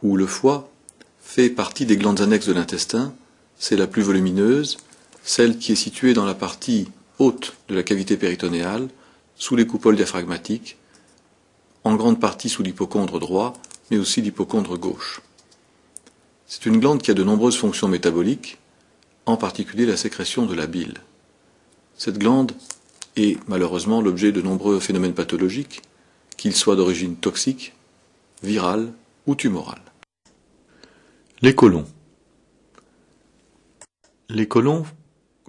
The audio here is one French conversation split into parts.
ou le foie, fait partie des glandes annexes de l'intestin. C'est la plus volumineuse, celle qui est située dans la partie haute de la cavité péritonéale, sous les coupoles diaphragmatiques, en grande partie sous l'hypocondre droit, mais aussi l'hypocondre gauche. C'est une glande qui a de nombreuses fonctions métaboliques, en particulier la sécrétion de la bile. Cette glande est malheureusement l'objet de nombreux phénomènes pathologiques, qu'ils soient d'origine toxique, virale ou tumorale. Les côlons. Les côlons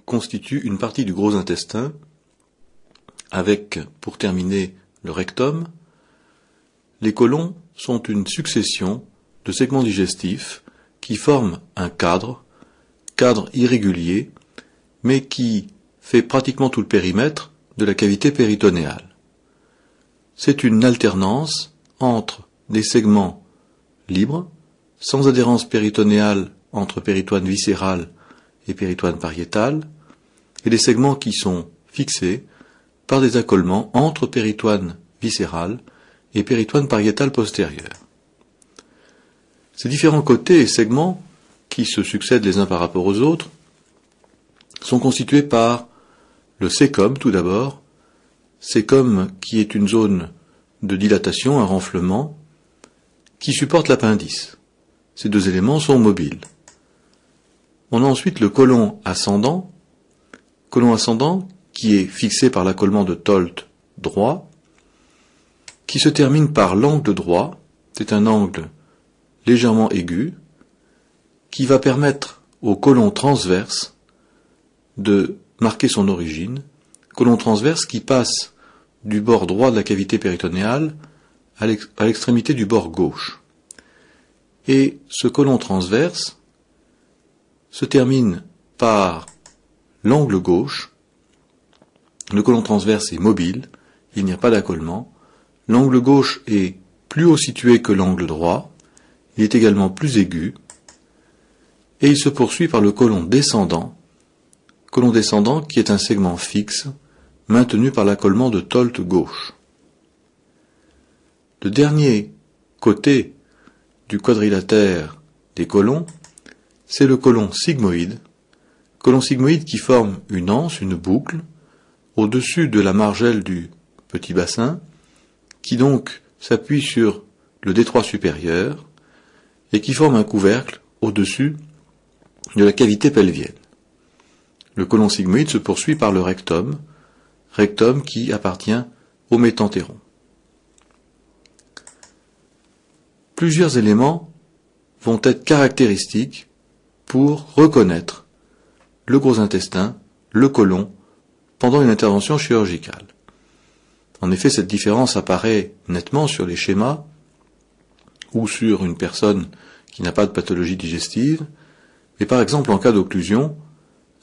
constituent une partie du gros intestin, avec, pour terminer, le rectum. Les côlons sont une succession de segments digestifs qui forment un cadre irrégulier, mais qui fait pratiquement tout le périmètre de la cavité péritonéale. C'est une alternance entre des segments libres, sans adhérence péritonéale entre péritoine viscéral et péritoine pariétal, et des segments qui sont fixés par des accolements entre péritoine viscéral et péritoine pariétal postérieur. Ces différents côtés et segments, qui se succèdent les uns par rapport aux autres, sont constitués par le cæcum tout d'abord, cæcum qui est une zone de dilatation, un renflement, qui supporte l'appendice. Ces deux éléments sont mobiles. On a ensuite le côlon ascendant qui est fixé par l'accolement de Tolt droit, qui se termine par l'angle droit, c'est un angle légèrement aigu, qui va permettre au côlon transverse de marquer son origine, côlon transverse qui passe du bord droit de la cavité péritonéale à l'extrémité du bord gauche. Et ce côlon transverse se termine par l'angle gauche. Le côlon transverse est mobile, il n'y a pas d'accolement. L'angle gauche est plus haut situé que l'angle droit, il est également plus aigu, et il se poursuit par le côlon descendant qui est un segment fixe, maintenu par l'accolement de Tolt gauche. Le dernier côté du quadrilatère des côlons, c'est le côlon sigmoïde qui forme une anse, une boucle, au-dessus de la margelle du petit bassin, qui donc s'appuie sur le détroit supérieur, et qui forme un couvercle au-dessus de la cavité pelvienne. Le côlon sigmoïde se poursuit par le rectum qui appartient au métenthéron. Plusieurs éléments vont être caractéristiques pour reconnaître le gros intestin, le côlon, pendant une intervention chirurgicale. En effet, cette différence apparaît nettement sur les schémas ou sur une personne qui n'a pas de pathologie digestive, et par exemple en cas d'occlusion,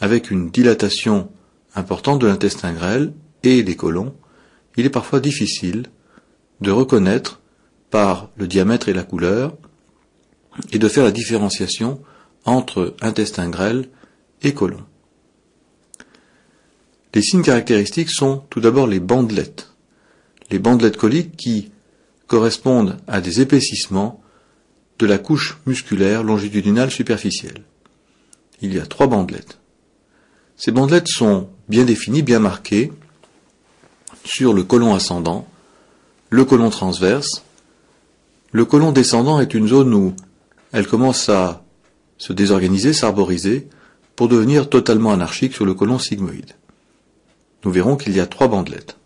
avec une dilatation importante de l'intestin grêle et des côlons, il est parfois difficile de reconnaître par le diamètre et la couleur et de faire la différenciation entre intestin grêle et côlon. Les signes caractéristiques sont tout d'abord les bandelettes coliques qui correspondent à des épaississements de la couche musculaire longitudinale superficielle. Il y a 3 bandelettes. Ces bandelettes sont bien définies, bien marquées sur le côlon ascendant, le côlon transverse. Le côlon descendant est une zone où elle commence à se désorganiser, s'arboriser, pour devenir totalement anarchique sur le côlon sigmoïde. Nous verrons qu'il y a 3 bandelettes.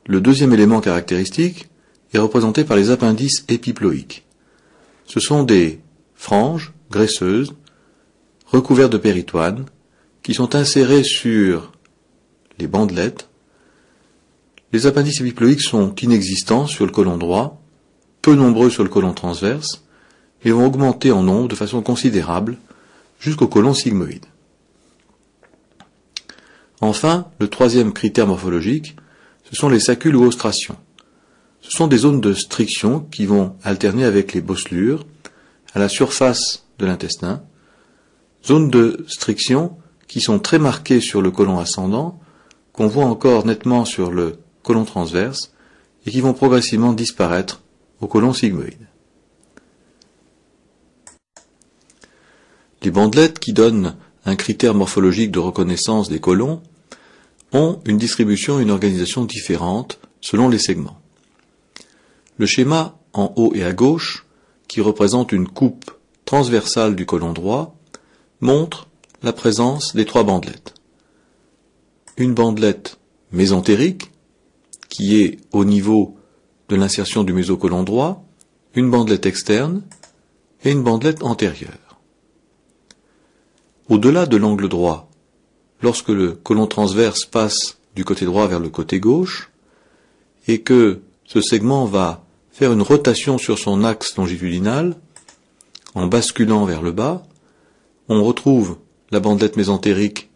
Le deuxième élément caractéristique est représenté par les appendices épiploïques. Ce sont des franges graisseuses, recouvertes de péritoine, qui sont insérées sur les bandelettes. Les appendices épiploïques sont inexistants sur le côlon droit, peu nombreux sur le côlon transverse, et vont augmenter en nombre de façon considérable jusqu'au côlon sigmoïde. Enfin, le troisième critère morphologique, ce sont les saccules ou ostrations. Ce sont des zones de striction qui vont alterner avec les bosselures à la surface de l'intestin, zones de striction qui sont très marquées sur le côlon ascendant, qu'on voit encore nettement sur le côlon transverse, et qui vont progressivement disparaître au côlon sigmoïde. Les bandelettes qui donnent un critère morphologique de reconnaissance des côlons ont une distribution et une organisation différentes selon les segments. Le schéma en haut et à gauche, qui représente une coupe transversale du côlon droit, montre la présence des trois bandelettes. Une bandelette mésentérique, qui est au niveau de l'insertion du mésocôlon droit, une bandelette externe et une bandelette antérieure. Au-delà de l'angle droit, lorsque le côlon transverse passe du côté droit vers le côté gauche, et que ce segment va faire une rotation sur son axe longitudinal, en basculant vers le bas, on retrouve la bandelette mésentérique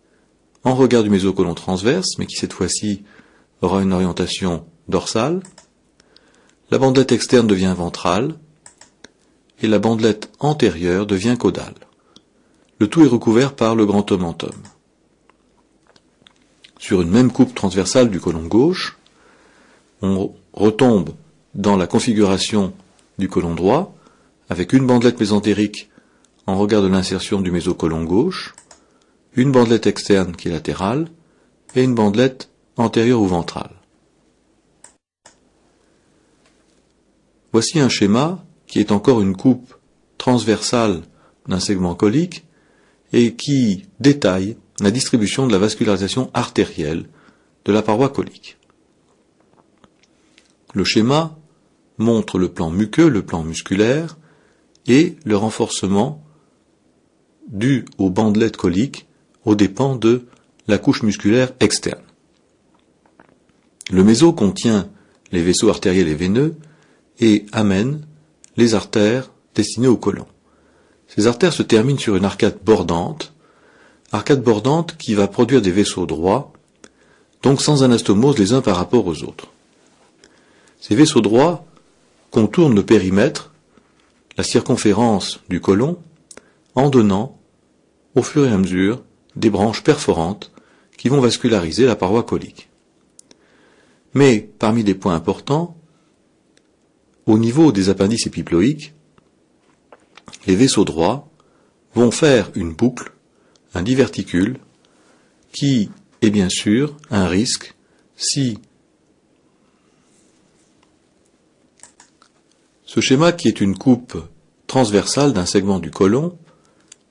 en regard du mésocôlon transverse, mais qui cette fois-ci aura une orientation dorsale. La bandelette externe devient ventrale, et la bandelette antérieure devient caudale. Le tout est recouvert par le grand omentum. Sur une même coupe transversale du côlon gauche, on retombe dans la configuration du côlon droit, avec une bandelette mésentérique en regard de l'insertion du mésocôlon gauche, une bandelette externe qui est latérale, et une bandelette antérieure ou ventrale. Voici un schéma qui est encore une coupe transversale d'un segment côlique et qui détaille la distribution de la vascularisation artérielle de la paroi côlique. Le schéma montre le plan muqueux, le plan musculaire et le renforcement dû aux bandelettes côliques aux dépens de la couche musculaire externe. Le méso contient les vaisseaux artériels et veineux et amène les artères destinées au côlon. Ces artères se terminent sur une arcade bordante qui va produire des vaisseaux droits, donc sans anastomose les uns par rapport aux autres. Ces vaisseaux droits contournent le périmètre, la circonférence du côlon, en donnant, au fur et à mesure, des branches perforantes qui vont vasculariser la paroi côlique. Mais, parmi les points importants, au niveau des appendices épiploïques, les vaisseaux droits vont faire une boucle, un diverticule, qui est bien sûr un risque si ce schéma, qui est une coupe transversale d'un segment du côlon,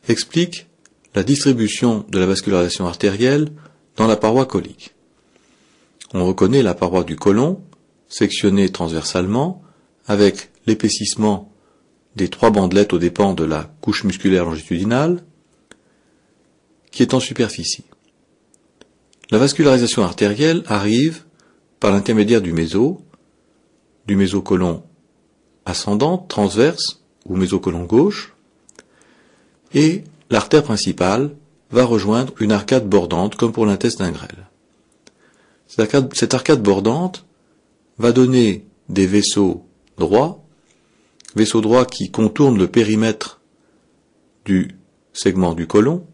explique la distribution de la vascularisation artérielle dans la paroi côlique. On reconnaît la paroi du côlon, sectionnée transversalement, avec l'épaississement des trois bandelettes aux dépens de la couche musculaire longitudinale, qui est en superficie. La vascularisation artérielle arrive par l'intermédiaire du mésocôlon ascendant, transverse, ou mésocôlon gauche, et l'artère principale va rejoindre une arcade bordante, comme pour l'intestin grêle. Cette arcade bordante va donner des vaisseaux droits qui contournent le périmètre du segment du côlon,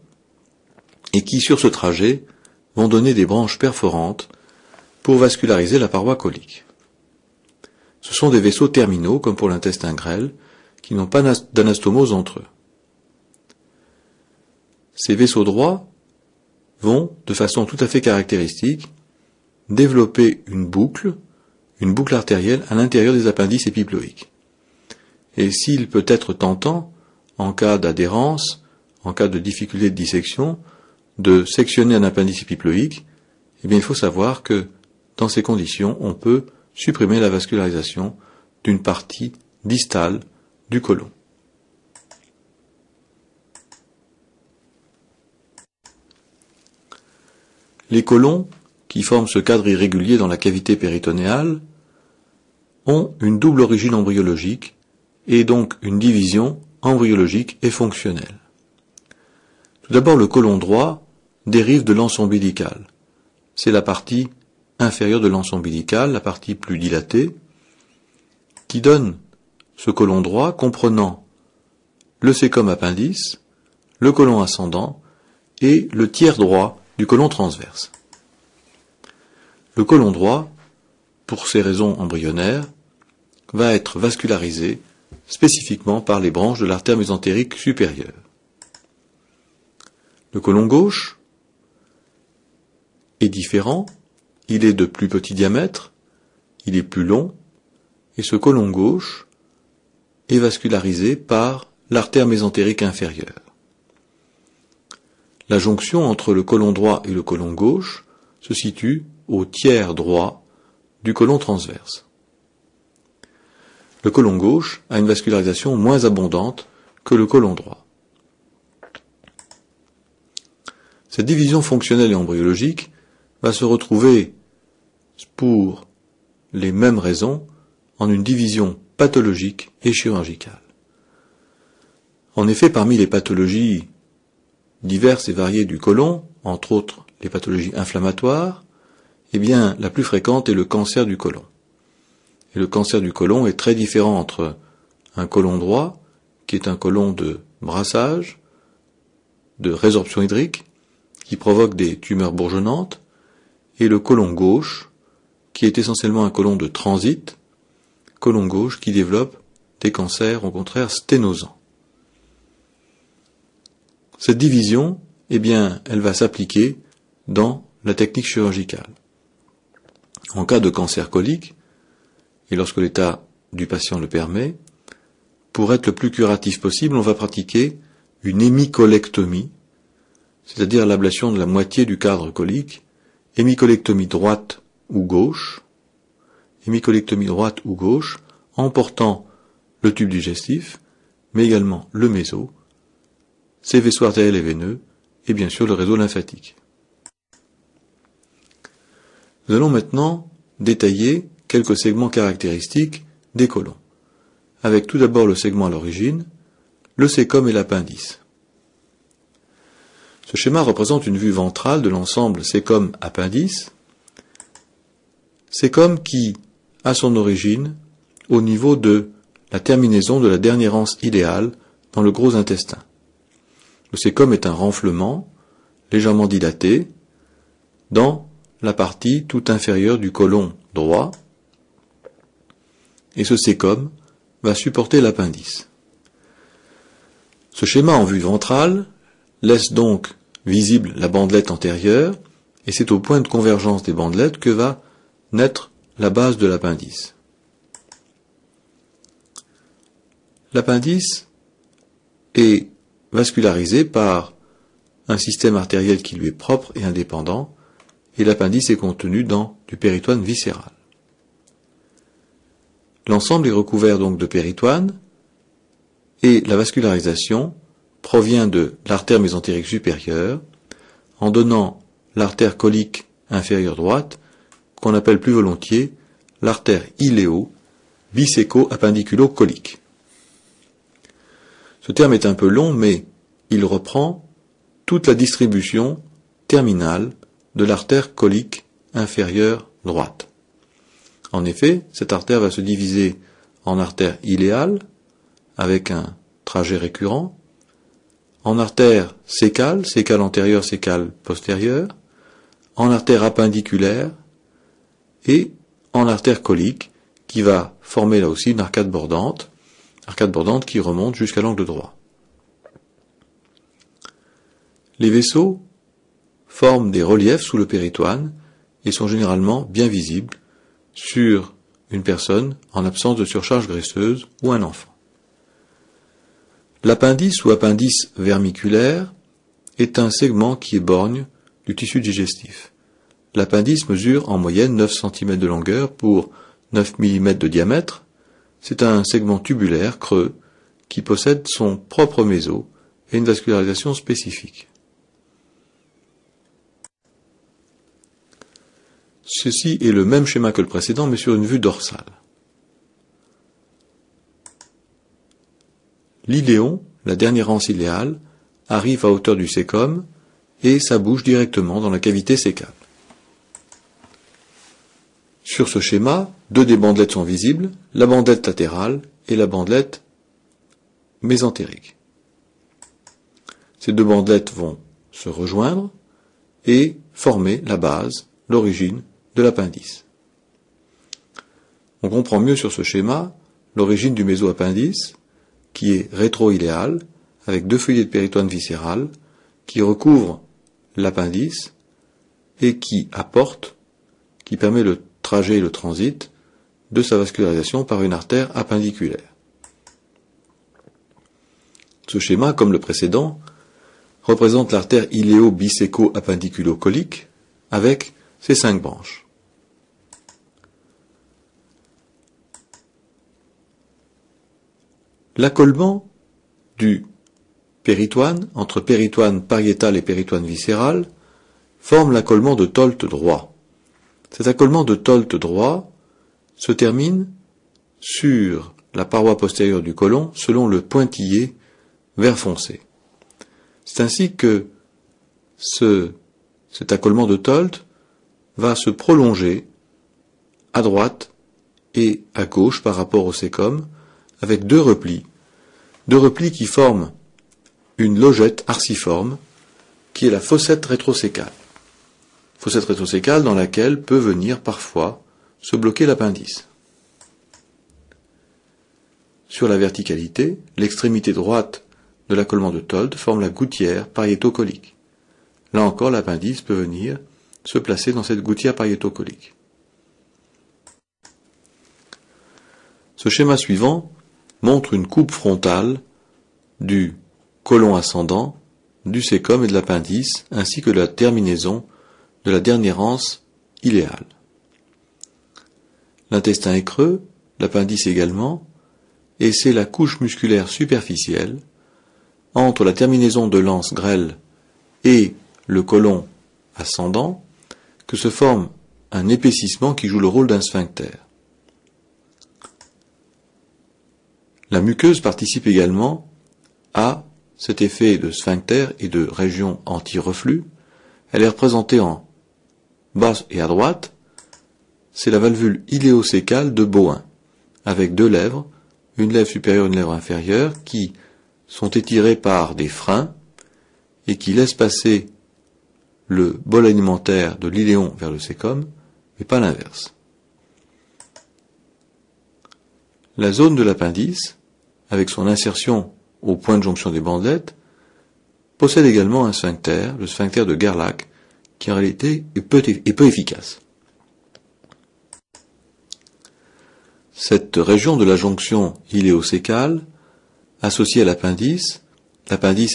et qui, sur ce trajet, vont donner des branches perforantes pour vasculariser la paroi côlique. Ce sont des vaisseaux terminaux, comme pour l'intestin grêle, qui n'ont pas d'anastomose entre eux. Ces vaisseaux droits vont, de façon tout à fait caractéristique, développer une boucle artérielle à l'intérieur des appendices épiploïques. Et s'il peut être tentant, en cas d'adhérence, en cas de difficulté de dissection, de sectionner un appendice épiploïque, eh bien il faut savoir que, dans ces conditions, on peut supprimer la vascularisation d'une partie distale du côlon. Les côlons, qui forment ce cadre irrégulier dans la cavité péritonéale, ont une double origine embryologique et donc une division embryologique et fonctionnelle. Tout d'abord, le côlon droit dérive de l'anse ombilical. C'est la partie inférieure de l'anse ombilical, la partie plus dilatée, qui donne ce côlon droit comprenant le cécum appendice, le côlon ascendant et le tiers droit du côlon transverse. Le côlon droit, pour ces raisons embryonnaires, va être vascularisé spécifiquement par les branches de l'artère mésentérique supérieure. Le côlon gauche est différent, il est de plus petit diamètre, il est plus long, et ce côlon gauche est vascularisé par l'artère mésentérique inférieure. La jonction entre le côlon droit et le côlon gauche se situe au tiers droit du côlon transverse. Le côlon gauche a une vascularisation moins abondante que le côlon droit. Cette division fonctionnelle et embryologique va se retrouver, pour les mêmes raisons, en une division pathologique et chirurgicale. En effet, parmi les pathologies diverses et variées du côlon, entre autres les pathologies inflammatoires, eh bien, la plus fréquente est le cancer du côlon. Et le cancer du côlon est très différent entre un côlon droit, qui est un côlon de brassage, de résorption hydrique, qui provoque des tumeurs bourgeonnantes, et le côlon gauche, qui est essentiellement un côlon de transit, côlon gauche qui développe des cancers au contraire sténosants. Cette division, eh bien, elle va s'appliquer dans la technique chirurgicale. En cas de cancer colique, et lorsque l'état du patient le permet, pour être le plus curatif possible, on va pratiquer une hémicolectomie, c'est-à-dire l'ablation de la moitié du cadre colique, hémicolectomie droite ou gauche, en portant le tube digestif, mais également le méso, ses vaisseaux artériels et veineux, et bien sûr le réseau lymphatique. Nous allons maintenant détailler quelques segments caractéristiques des côlons, avec tout d'abord le segment à l'origine, le cécum et l'appendice. Ce schéma représente une vue ventrale de l'ensemble cécum-appendice, cécum qui a son origine au niveau de la terminaison de la dernière anse idéale dans le gros intestin. Le cécum est un renflement légèrement dilaté dans la partie tout inférieure du côlon droit, et ce cécum va supporter l'appendice. Ce schéma en vue ventrale laisse donc visible la bandelette antérieure, et c'est au point de convergence des bandelettes que va naître la base de l'appendice. L'appendice est vascularisé par un système artériel qui lui est propre et indépendant, et l'appendice est contenu dans du péritoine viscéral. L'ensemble est recouvert donc de péritoine, et la vascularisation provient de l'artère mésentérique supérieure, en donnant l'artère colique inférieure droite, qu'on appelle plus volontiers l'artère iléo-biséco-appendiculo-colique. Ce terme est un peu long, mais il reprend toute la distribution terminale de l'artère colique inférieure droite. En effet, cette artère va se diviser en artère iléale, avec un trajet récurrent, en artère sécale, sécale antérieure, sécale postérieure, en artère appendiculaire, et en artère colique, qui va former là aussi une arcade bordante qui remonte jusqu'à l'angle droit. Les vaisseaux forment des reliefs sous le péritoine et sont généralement bien visibles sur une personne en absence de surcharge graisseuse ou un enfant. L'appendice ou appendice vermiculaire est un segment qui est borgne du tissu digestif. L'appendice mesure en moyenne 9 cm de longueur pour 9 mm de diamètre. C'est un segment tubulaire creux qui possède son propre méso et une vascularisation spécifique. Ceci est le même schéma que le précédent, mais sur une vue dorsale. L'iléon, la dernière anse iléale, arrive à hauteur du cécum et ça bouge directement dans la cavité cécale. Sur ce schéma, deux des bandelettes sont visibles, la bandelette latérale et la bandelette mésentérique. Ces deux bandelettes vont se rejoindre et former la base, l'origine de l'appendice. On comprend mieux sur ce schéma l'origine du mésoappendice, qui est rétro-iléal, avec 2 feuillets de péritoine viscéral, qui recouvrent l'appendice et qui permet le trajet et le transit de sa vascularisation par une artère appendiculaire. Ce schéma, comme le précédent, représente l'artère iléo-biséco-appendiculo-colique avec ses 5 branches. L'accolement du péritoine entre péritoine pariétal et péritoine viscéral forme l'accolement de Tolt droit. Cet accolement de Tolt droit se termine sur la paroi postérieure du côlon selon le pointillé vert foncé. C'est ainsi que cet accolement de Tolt va se prolonger à droite et à gauche par rapport au sécom avec 2 replis qui forment une logette arciforme qui est la fossette rétrocécale. Fossette rétrocécale dans laquelle peut venir parfois se bloquer l'appendice. Sur la verticalité, l'extrémité droite de l'accolement de Tolt forme la gouttière pariétocolique. Là encore, l'appendice peut venir se placer dans cette gouttière pariétocolique. Ce schéma suivant montre une coupe frontale du côlon ascendant, du sécom et de l'appendice, ainsi que de la terminaison de la dernière anse iléale. L'intestin est creux, l'appendice également, et c'est la couche musculaire superficielle entre la terminaison de l'anse grêle et le côlon ascendant que se forme un épaississement qui joue le rôle d'un sphincter. La muqueuse participe également à cet effet de sphincter et de région anti-reflux. Elle est représentée en bas et à droite. C'est la valvule iléocécale de Bowen, avec 2 lèvres, une lèvre supérieure et une lèvre inférieure, qui sont étirées par des freins et qui laissent passer le bol alimentaire de l'iléon vers le sécom, mais pas l'inverse. La zone de l'appendice, avec son insertion au point de jonction des bandelettes, possède également un sphincter, le sphincter de Gerlach, qui en réalité est peu efficace. Cette région de la jonction iléocécale, associée à l'appendice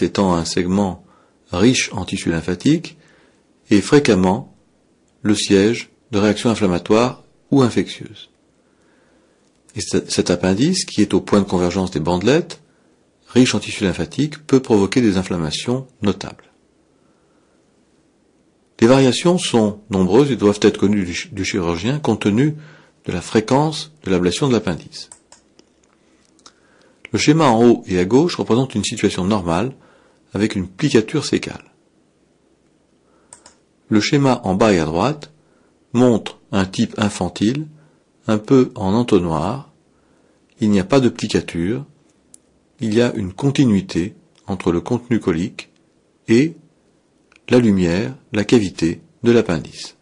étant un segment riche en tissu lymphatique, est fréquemment le siège de réactions inflammatoires ou infectieuses. Et cet appendice, qui est au point de convergence des bandelettes, riche en tissu lymphatique, peut provoquer des inflammations notables. Les variations sont nombreuses et doivent être connues du chirurgien compte tenu de la fréquence de l'ablation de l'appendice. Le schéma en haut et à gauche représente une situation normale avec une plicature sécale. Le schéma en bas et à droite montre un type infantile, un peu en entonnoir. Il n'y a pas de plicature, il y a une continuité entre le contenu colique et la lumière, la cavité de l'appendice.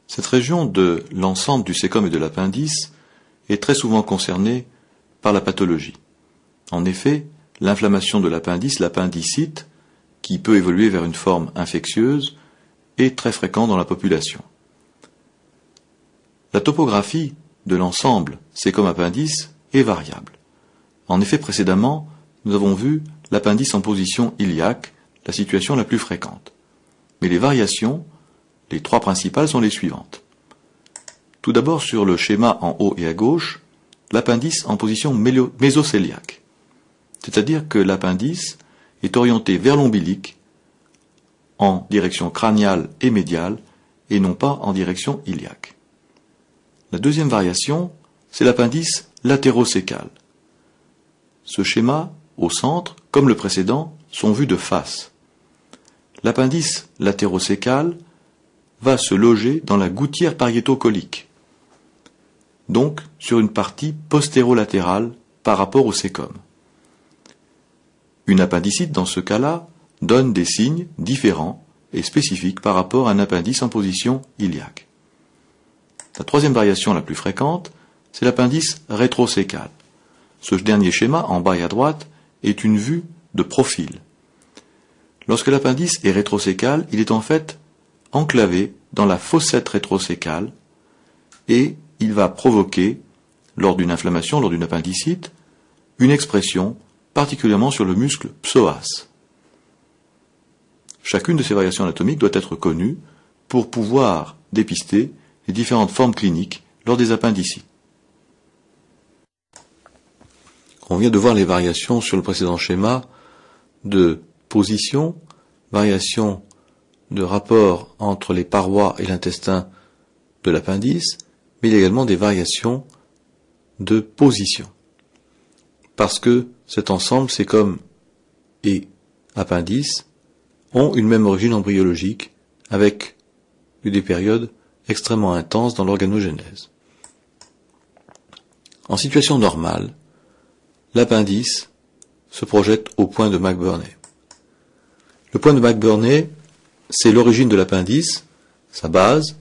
Cette région de l'ensemble du sécom et de l'appendice est très souvent concernée par la pathologie. En effet, l'inflammation de l'appendice, l'appendicite, qui peut évoluer vers une forme infectieuse, est très fréquente dans la population. La topographie de l'ensemble sécom-appendice est variable. En effet, précédemment, nous avons vu l'appendice en position iliaque, la situation la plus fréquente. Mais les variations, les 3 principales, sont les suivantes. Tout d'abord, sur le schéma en haut et à gauche, l'appendice en position mésocéliaque. C'est-à-dire que l'appendice est orienté vers l'ombilic en direction crâniale et médiale et non pas en direction iliaque. La deuxième variation, c'est l'appendice latérocécal. Ce schéma, au centre, comme le précédent, sont vus de face. L'appendice latérocécal va se loger dans la gouttière pariétocolique, donc sur une partie postérolatérale par rapport au sécom. Une appendicite, dans ce cas-là, donne des signes différents et spécifiques par rapport à un appendice en position iliaque. La troisième variation la plus fréquente, c'est l'appendice rétrocécal. Ce dernier schéma, en bas et à droite, est une vue de profil. Lorsque l'appendice est rétrocécal, il est en fait enclavé dans la fossette rétrocécale et il va provoquer, lors d'une inflammation, lors d'une appendicite, une expression particulièrement sur le muscle psoas. Chacune de ces variations anatomiques doit être connue pour pouvoir dépister les différentes formes cliniques lors des appendicites. On vient de voir les variations sur le précédent schéma de position, variations de rapport entre les parois et l'intestin de l'appendice, mais il y a également des variations de position. Parce que cet ensemble, sécom et appendice, ont une même origine embryologique, avec des périodes extrêmement intenses dans l'organogénèse. En situation normale, l'appendice se projette au point de McBurney. Le point de McBurney, c'est l'origine de l'appendice, sa base,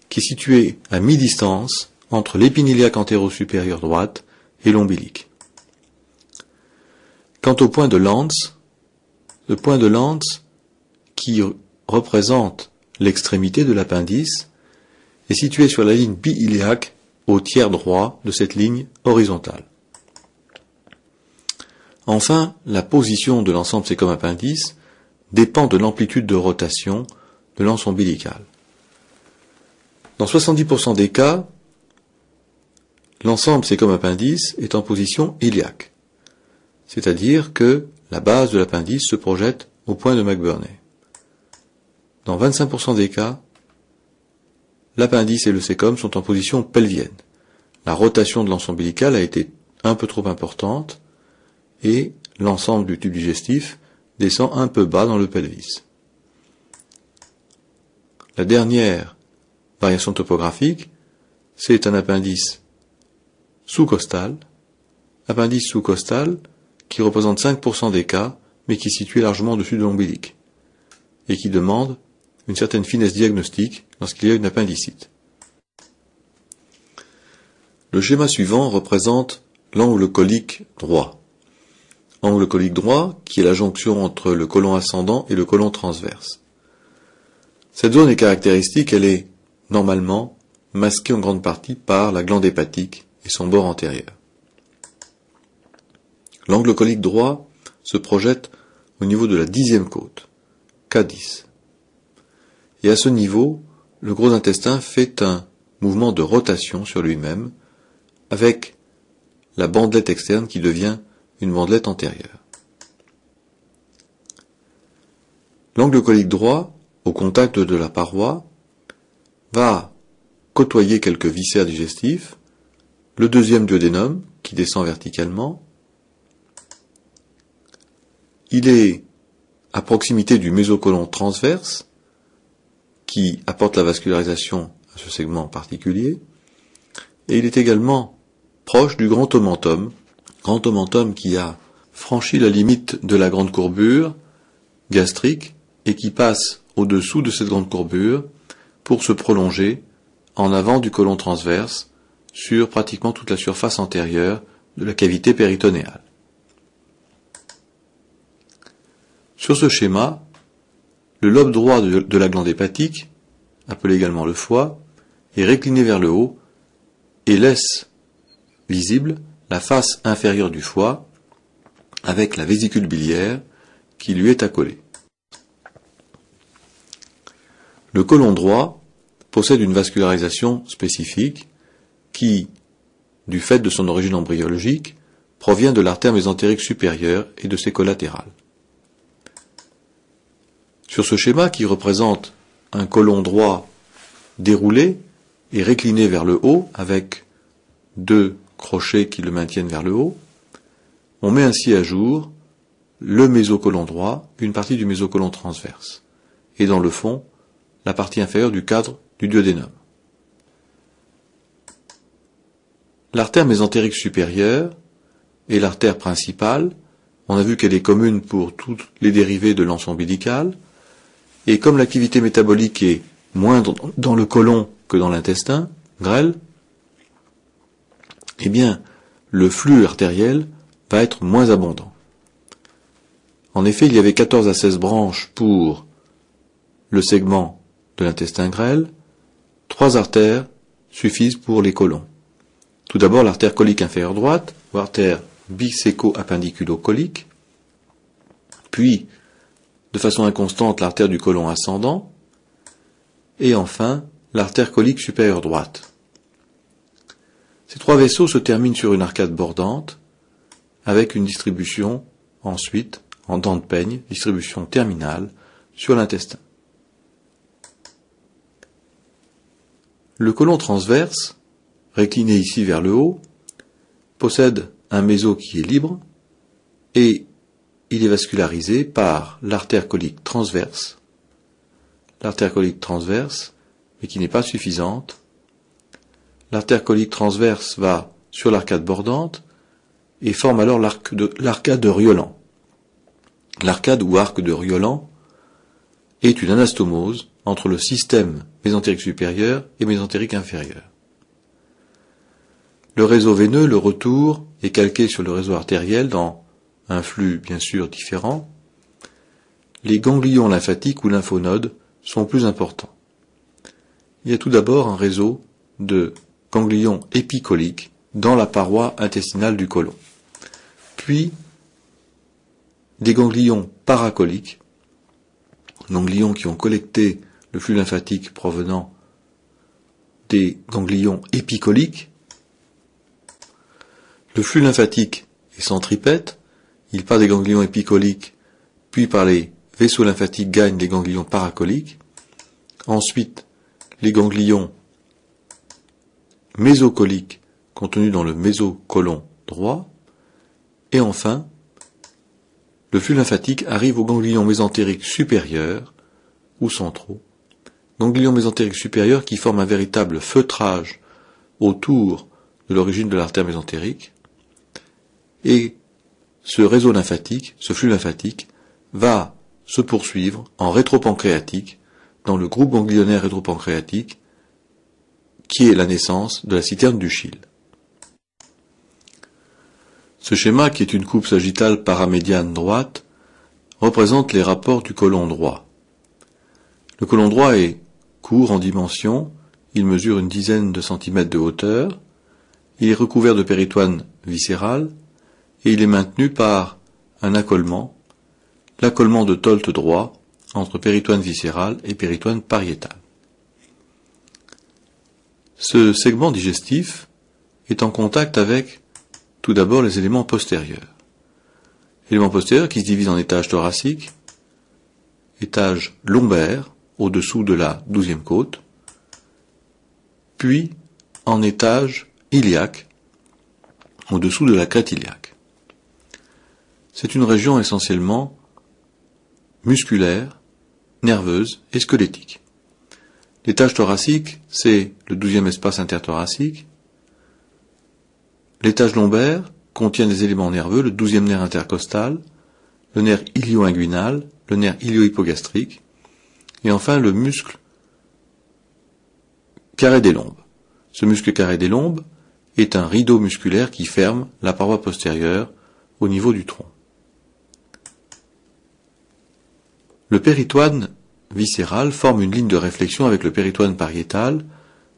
qui est située à mi-distance entre l'épine antéro-supérieure droite et l'ombilic. Quant au point de Lance, le point de Lance, qui représente l'extrémité de l'appendice, est situé sur la ligne bi-iliaque au tiers droit de cette ligne horizontale. Enfin, la position de l'ensemble sécom appendice dépend de l'amplitude de rotation de l'anse ombilicale. Dans 70% des cas, l'ensemble sécom appendice est en position iliaque, c'est-à-dire que la base de l'appendice se projette au point de McBurney. Dans 25% des cas, l'appendice et le sécom sont en position pelvienne. La rotation de l'anse ombilicale a été un peu trop importante et l'ensemble du tube digestif descend un peu bas dans le pelvis. La dernière variation topographique, c'est un appendice sous-costal, qui représente 5% des cas, mais qui est situé largement au-dessus de l'ombilic, et qui demande une certaine finesse diagnostique lorsqu'il y a une appendicite. Le schéma suivant représente l'angle colique droit. Angle colique droit, qui est la jonction entre le côlon ascendant et le côlon transverse. Cette zone est caractéristique, elle est normalement masquée en grande partie par la glande hépatique et son bord antérieur. L'angle colique droit se projette au niveau de la 10e côte, K10. Et à ce niveau, le gros intestin fait un mouvement de rotation sur lui-même, avec la bandelette externe qui devient une bandelette antérieure. L'angle colique droit, au contact de la paroi, va côtoyer quelques viscères digestifs, le deuxième duodénum, qui descend verticalement. Il est à proximité du mésocôlon transverse, qui apporte la vascularisation à ce segment particulier, et il est également proche du grand omentum qui a franchi la limite de la grande courbure gastrique et qui passe au-dessous de cette grande courbure pour se prolonger en avant du côlon transverse sur pratiquement toute la surface antérieure de la cavité péritonéale. Sur ce schéma, le lobe droit de la glande hépatique, appelé également le foie, est récliné vers le haut et laisse visible la face inférieure du foie avec la vésicule biliaire qui lui est accolée. Le côlon droit possède une vascularisation spécifique qui, du fait de son origine embryologique, provient de l'artère mésentérique supérieure et de ses collatérales. Sur ce schéma qui représente un côlon droit déroulé et récliné vers le haut avec deux crochets qui le maintiennent vers le haut, on met ainsi à jour le mésocôlon droit, une partie du mésocôlon transverse, et dans le fond, la partie inférieure du cadre du duodénum. L'artère mésentérique supérieure est l'artère principale. On a vu qu'elle est commune pour toutes les dérivées de l'anse ombilicale, et comme l'activité métabolique est moindre dans le côlon que dans l'intestin grêle, eh bien, le flux artériel va être moins abondant. En effet, il y avait 14 à 16 branches pour le segment de l'intestin grêle, 3 artères suffisent pour les côlons. Tout d'abord, l'artère colique inférieure droite, ou artère biséco-appendiculo-colique, puis, de façon inconstante, l'artère du côlon ascendant, et enfin, l'artère colique supérieure droite. Ces 3 vaisseaux se terminent sur une arcade bordante, avec une distribution, ensuite, en dents de peigne, distribution terminale, sur l'intestin. Le côlon transverse, récliné ici vers le haut, possède un méso qui est libre, et il est vascularisé par l'artère colique transverse, mais qui n'est pas suffisante. L'artère colique transverse va sur l'arcade bordante et forme alors l'arcade de Rioland. L'arcade ou arc de Rioland est une anastomose entre le système mésentérique supérieur et mésentérique inférieur. Le réseau veineux, le retour, est calqué sur le réseau artériel dans un flux bien sûr différent. Les ganglions lymphatiques ou lymphonodes sont plus importants. Il y a tout d'abord un réseau de ganglions épicoliques dans la paroi intestinale du côlon. Puis, des ganglions paracoliques, ganglions qui ont collecté le flux lymphatique provenant des ganglions épicoliques. Le flux lymphatique est centripète, il part des ganglions épicoliques, puis par les vaisseaux lymphatiques gagne les ganglions paracoliques. Ensuite, les ganglions mésocoliques contenus dans le mésocôlon droit. Et enfin, le flux lymphatique arrive aux ganglions mésentériques supérieurs ou centraux. Ganglions mésentériques supérieurs qui forment un véritable feutrage autour de l'origine de l'artère mésentérique. Et ce réseau lymphatique, ce flux lymphatique, va se poursuivre en rétropancréatique dans le groupe ganglionnaire rétropancréatique qui est la naissance de la citerne du Schill. Ce schéma, qui est une coupe sagittale paramédiane droite, représente les rapports du côlon droit. Le côlon droit est court en dimension, il mesure une dizaine de centimètres de hauteur, il est recouvert de péritoine viscérale, et il est maintenu par un accolement, l'accolement de Tolt droit, entre péritoine viscérale et péritoine pariétale. Ce segment digestif est en contact avec, tout d'abord, les éléments postérieurs. Éléments postérieurs qui se divisent en étages thoraciques, étage lombaire, au-dessous de la 12e côte, puis en étage iliaque, au-dessous de la crête iliaque. C'est une région essentiellement musculaire, nerveuse et squelettique. L'étage thoracique, c'est le 12e espace interthoracique. L'étage lombaire contient des éléments nerveux, le 12e nerf intercostal, le nerf ilio-inguinal, le nerf ilio-hypogastrique, et enfin le muscle carré des lombes. Ce muscle carré des lombes est un rideau musculaire qui ferme la paroi postérieure au niveau du tronc. Le péritoine viscéral forme une ligne de réflexion avec le péritoine pariétal.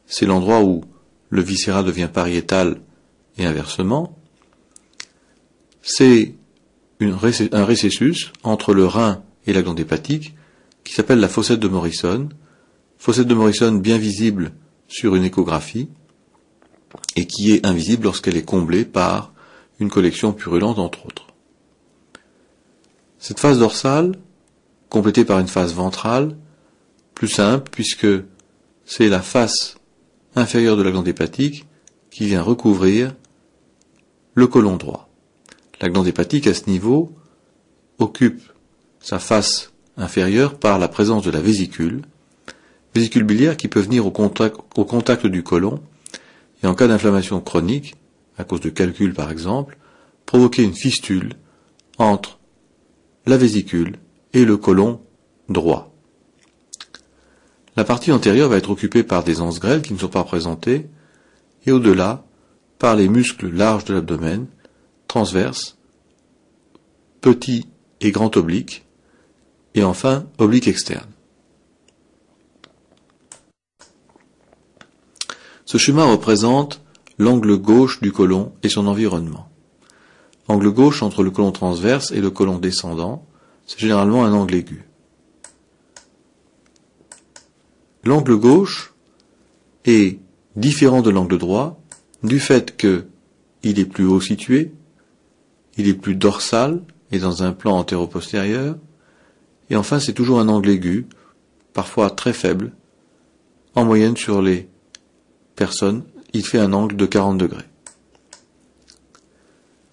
C'est l'endroit où le viscéral devient pariétal et inversement. C'est un récessus entre le rein et la glande hépatique qui s'appelle la fossette de Morrison. Fossette de Morrison bien visible sur une échographie et qui est invisible lorsqu'elle est comblée par une collection purulente entre autres. Cette face dorsale, complétée par une face ventrale, plus simple puisque c'est la face inférieure de la glande hépatique qui vient recouvrir le côlon droit. La glande hépatique à ce niveau occupe sa face inférieure par la présence de la vésicule biliaire qui peut venir au contact du côlon et en cas d'inflammation chronique, à cause de calculs par exemple, provoquer une fistule entre la vésicule et le côlon droit. La partie antérieure va être occupée par des anses grêles qui ne sont pas représentées, et au-delà, par les muscles larges de l'abdomen, transverses, petit et grand oblique, et enfin oblique externe. Ce schéma représente l'angle gauche du côlon et son environnement. Angle gauche entre le côlon transverse et le côlon descendant, c'est généralement un angle aigu. L'angle gauche est différent de l'angle droit du fait qu'il est plus haut situé, il est plus dorsal et dans un plan antéro-postérieur, et enfin c'est toujours un angle aigu, parfois très faible. En moyenne sur les personnes, il fait un angle de 40 degrés.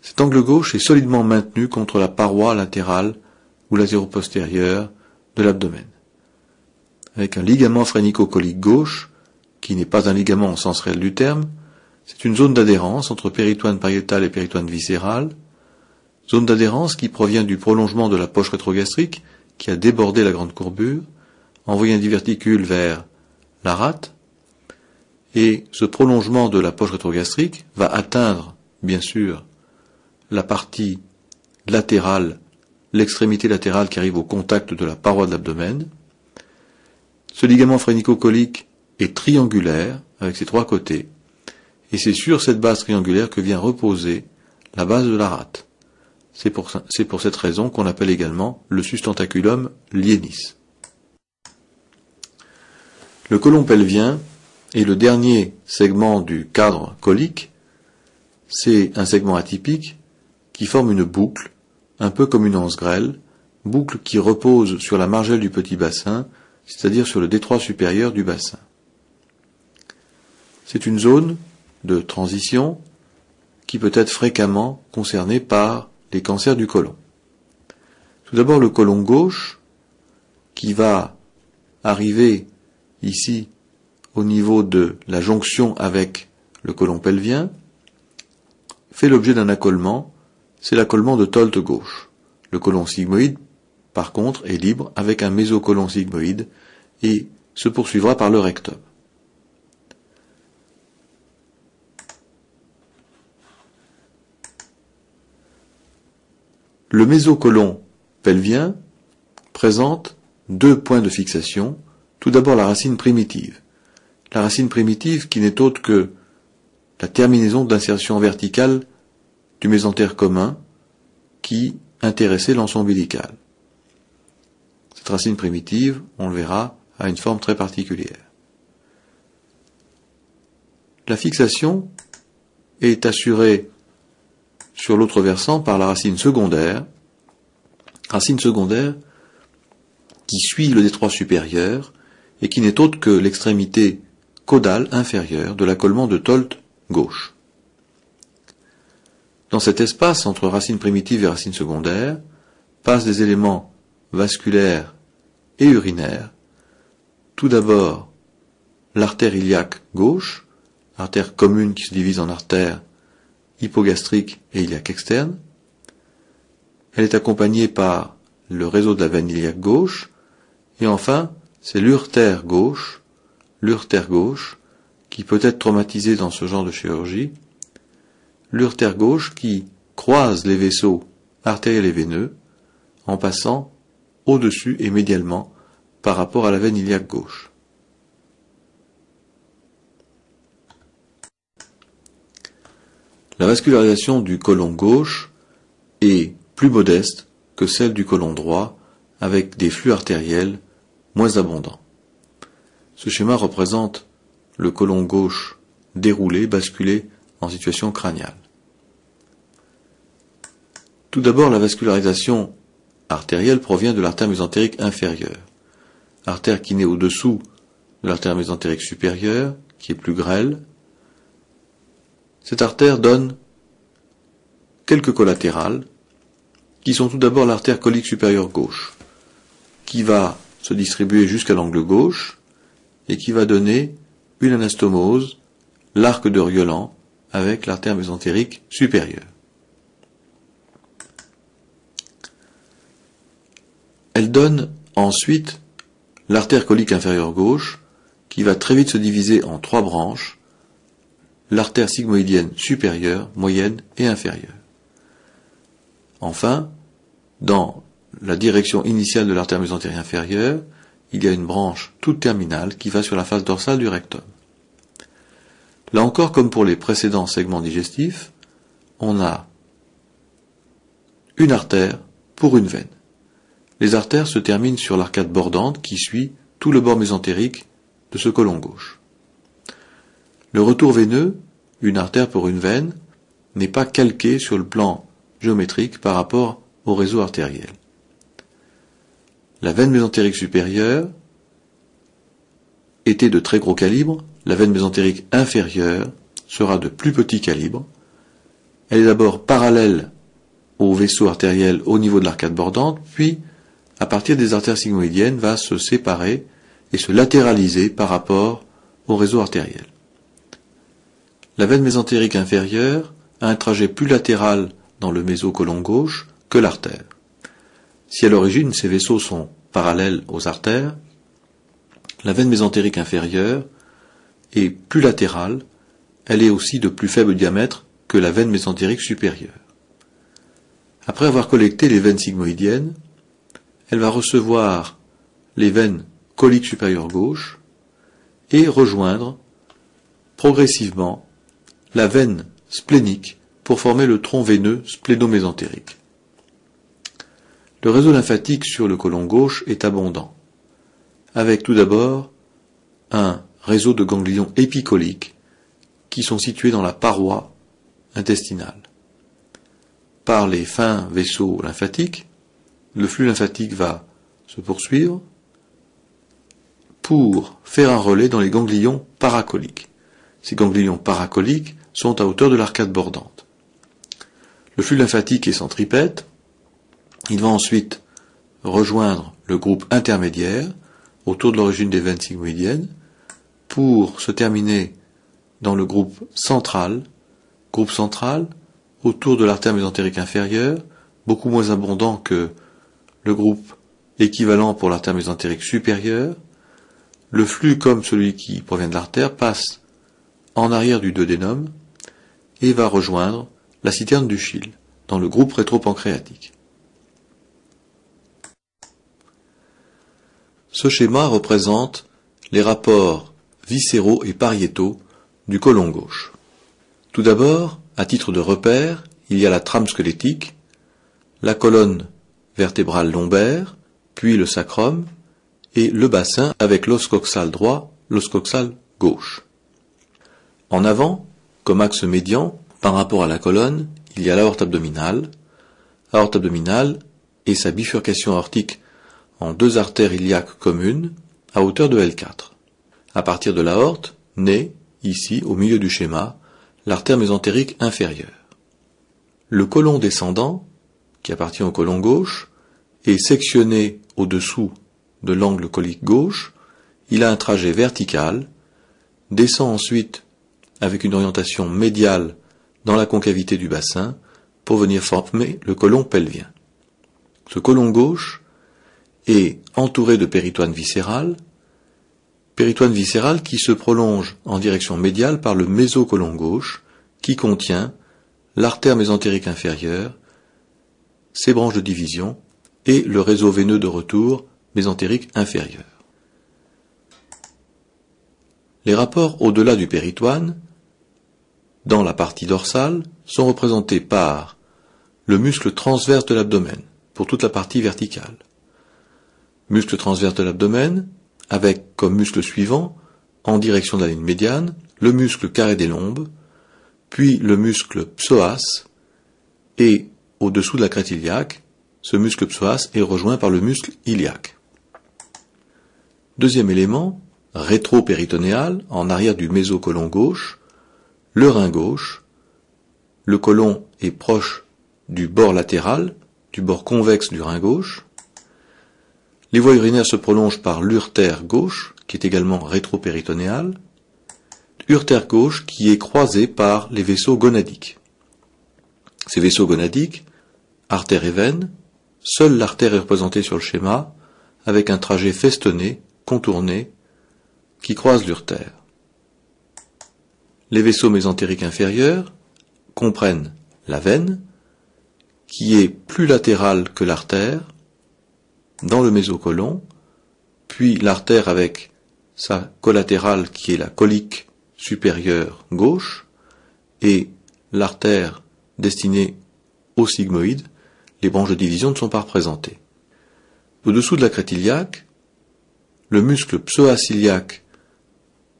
Cet angle gauche est solidement maintenu contre la paroi latérale ou latéro-postérieure de l'abdomen, avec un ligament phrénico-colique gauche, qui n'est pas un ligament au sens réel du terme. C'est une zone d'adhérence entre péritoine pariétal et péritoine viscéral, zone d'adhérence qui provient du prolongement de la poche rétrogastrique qui a débordé la grande courbure, envoyé un diverticule vers la rate, et ce prolongement de la poche rétrogastrique va atteindre, bien sûr, la partie latérale, l'extrémité latérale qui arrive au contact de la paroi de l'abdomen. Ce ligament phrénico-colique est triangulaire, avec ses trois côtés, et c'est sur cette base triangulaire que vient reposer la base de la rate. C'est pour cette raison qu'on appelle également le sustentaculum lienis. Le côlon pelvien est le dernier segment du cadre colique. C'est un segment atypique qui forme une boucle, un peu comme une anse grêle, boucle qui repose sur la margelle du petit bassin, c'est-à-dire sur le détroit supérieur du bassin. C'est une zone de transition qui peut être fréquemment concernée par les cancers du côlon. Tout d'abord le côlon gauche, qui va arriver ici au niveau de la jonction avec le côlon pelvien, fait l'objet d'un accolement, c'est l'accolement de Tolt gauche. Le côlon sigmoïde, par contre, est libre avec un mésocôlon sigmoïde et se poursuivra par le rectum. Le mésocôlon pelvien présente deux points de fixation. Tout d'abord la racine primitive. La racine primitive qui n'est autre que la terminaison d'insertion verticale du mésentère commun qui intéressait l'anse ombilicale. Cette racine primitive, on le verra, a une forme très particulière. La fixation est assurée sur l'autre versant par la racine secondaire qui suit le détroit supérieur et qui n'est autre que l'extrémité caudale inférieure de l'accolement de Tolt gauche. Dans cet espace entre racine primitive et racine secondaire passent des éléments vasculaires et urinaires. Tout d'abord, l'artère iliaque gauche, artère commune qui se divise en artère hypogastrique et iliaque externe. Elle est accompagnée par le réseau de la veine iliaque gauche, et enfin, c'est l'urtère gauche, qui peut être traumatisée dans ce genre de chirurgie, l'urtère gauche qui croise les vaisseaux artériels et veineux en passant au-dessus et médialement par rapport à la veine iliaque gauche. La vascularisation du côlon gauche est plus modeste que celle du côlon droit, avec des flux artériels moins abondants. Ce schéma représente le côlon gauche déroulé, basculé en situation crâniale. Tout d'abord, la vascularisation artérielle provient de l'artère mésentérique inférieure, artère qui naît au-dessous de l'artère mésentérique supérieure, qui est plus grêle. Cette artère donne quelques collatérales, qui sont tout d'abord l'artère colique supérieure gauche, qui va se distribuer jusqu'à l'angle gauche, et qui va donner une anastomose, l'arc de Riolan, avec l'artère mésentérique supérieure. Elle donne ensuite l'artère colique inférieure gauche, qui va très vite se diviser en trois branches, l'artère sigmoïdienne supérieure, moyenne et inférieure. Enfin, dans la direction initiale de l'artère mésentérique inférieure, il y a une branche toute terminale qui va sur la face dorsale du rectum. Là encore, comme pour les précédents segments digestifs, on a une artère pour une veine. Les artères se terminent sur l'arcade bordante qui suit tout le bord mésentérique de ce côlon gauche. Le retour veineux, une artère pour une veine, n'est pas calqué sur le plan géométrique par rapport au réseau artériel. La veine mésentérique supérieure était de très gros calibre, la veine mésentérique inférieure sera de plus petit calibre. Elle est d'abord parallèle au vaisseau artériel au niveau de l'arcade bordante, puis, à partir des artères sigmoïdiennes, va se séparer et se latéraliser par rapport au réseau artériel. La veine mésentérique inférieure a un trajet plus latéral dans le mésocolon gauche que l'artère. Si à l'origine ces vaisseaux sont parallèles aux artères, la veine mésentérique inférieure est plus latérale, elle est aussi de plus faible diamètre que la veine mésentérique supérieure. Après avoir collecté les veines sigmoïdiennes, elle va recevoir les veines coliques supérieures gauche et rejoindre progressivement la veine splénique pour former le tronc veineux splénomésentérique. Le réseau lymphatique sur le côlon gauche est abondant, avec tout d'abord un réseau de ganglions épicoliques qui sont situés dans la paroi intestinale. Par les fins vaisseaux lymphatiques, le flux lymphatique va se poursuivre pour faire un relais dans les ganglions paracoliques. Ces ganglions paracoliques sont à hauteur de l'arcade bordante. Le flux lymphatique est centripète. Il va ensuite rejoindre le groupe intermédiaire autour de l'origine des veines sigmoïdiennes pour se terminer dans le groupe central autour de l'artère mésentérique inférieure, beaucoup moins abondant que le groupe équivalent pour l'artère mésentérique supérieure. Le flux, comme celui qui provient de l'artère, passe en arrière du duodénum et va rejoindre la citerne du chyle, dans le groupe rétropancréatique. Ce schéma représente les rapports viscéraux et pariétaux du côlon gauche. Tout d'abord, à titre de repère, il y a la trame squelettique, la colonne vertébrale lombaire, puis le sacrum, et le bassin avec l'os coxal droit, l'os coxal gauche. En avant, comme axe médian, par rapport à la colonne, il y a l'aorte abdominale et sa bifurcation aortique en deux artères iliaques communes à hauteur de L4. À partir de l'aorte, naît, ici, au milieu du schéma, l'artère mésentérique inférieure. Le côlon descendant, qui appartient au côlon gauche, est sectionné au-dessous de l'angle colique gauche, il a un trajet vertical, descend ensuite avec une orientation médiale dans la concavité du bassin pour venir former le côlon pelvien. Ce côlon gauche est entouré de péritoine viscérale qui se prolonge en direction médiale par le mésocolon gauche qui contient l'artère mésentérique inférieure, ses branches de division et le réseau veineux de retour mésentérique inférieur. Les rapports au-delà du péritoine, dans la partie dorsale, sont représentés par le muscle transverse de l'abdomen, pour toute la partie verticale. Muscle transverse de l'abdomen, avec comme muscle suivant, en direction de la ligne médiane, le muscle carré des lombes, puis le muscle psoas, et au-dessous de la crête iliaque, ce muscle psoas est rejoint par le muscle iliaque. Deuxième élément, rétro-péritonéal, en arrière du mésocolon gauche, le rein gauche, le côlon est proche du bord latéral, du bord convexe du rein gauche. Les voies urinaires se prolongent par l'urtère gauche, qui est également rétro-péritonéal, urtère gauche qui est croisé par les vaisseaux gonadiques. Ces vaisseaux gonadiques, artère et veine, seule l'artère est représentée sur le schéma, avec un trajet festonné, contourné, qui croise l'urtère. Les vaisseaux mésentériques inférieurs comprennent la veine, qui est plus latérale que l'artère, dans le mésocolon, puis l'artère avec sa collatérale qui est la colique supérieure gauche, et l'artère destinée au sigmoïde. Les branches de division ne sont pas représentées. Au-dessous de la crête iliaque, le muscle psoas iliaque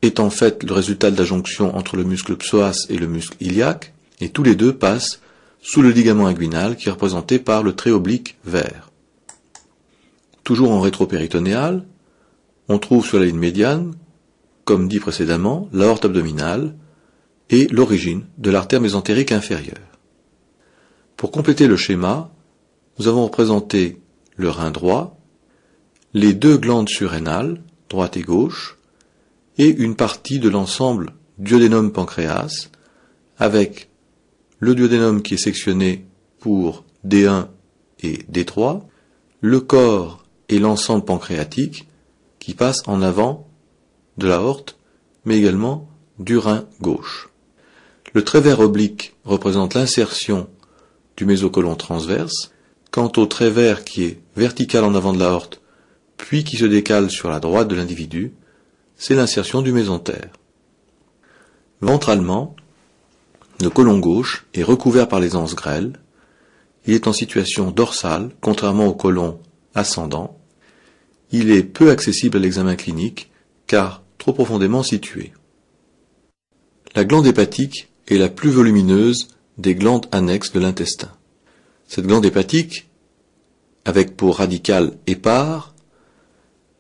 est en fait le résultat de la jonction entre le muscle psoas et le muscle iliaque, et tous les deux passent sous le ligament inguinal qui est représenté par le trait oblique vert. Toujours en rétropéritonéal, on trouve sur la ligne médiane, comme dit précédemment, l'aorte abdominale et l'origine de l'artère mésentérique inférieure. Pour compléter le schéma, nous avons représenté le rein droit, les deux glandes surrénales, droite et gauche, et une partie de l'ensemble duodénum-pancréas, avec le duodénum qui est sectionné pour D1 et D3, le corps et l'ensemble pancréatique qui passe en avant de l'aorte, mais également du rein gauche. Le trait vert oblique représente l'insertion du mésocolon transverse. Quant au trait vert qui est vertical en avant de l'aorte, puis qui se décale sur la droite de l'individu, c'est l'insertion du mésentère. Ventralement, le côlon gauche est recouvert par les anses grêles. Il est en situation dorsale, contrairement au côlon ascendant. Il est peu accessible à l'examen clinique, car trop profondément situé. La glande hépatique est la plus volumineuse des glandes annexes de l'intestin. Cette glande hépatique, avec pour radical épars,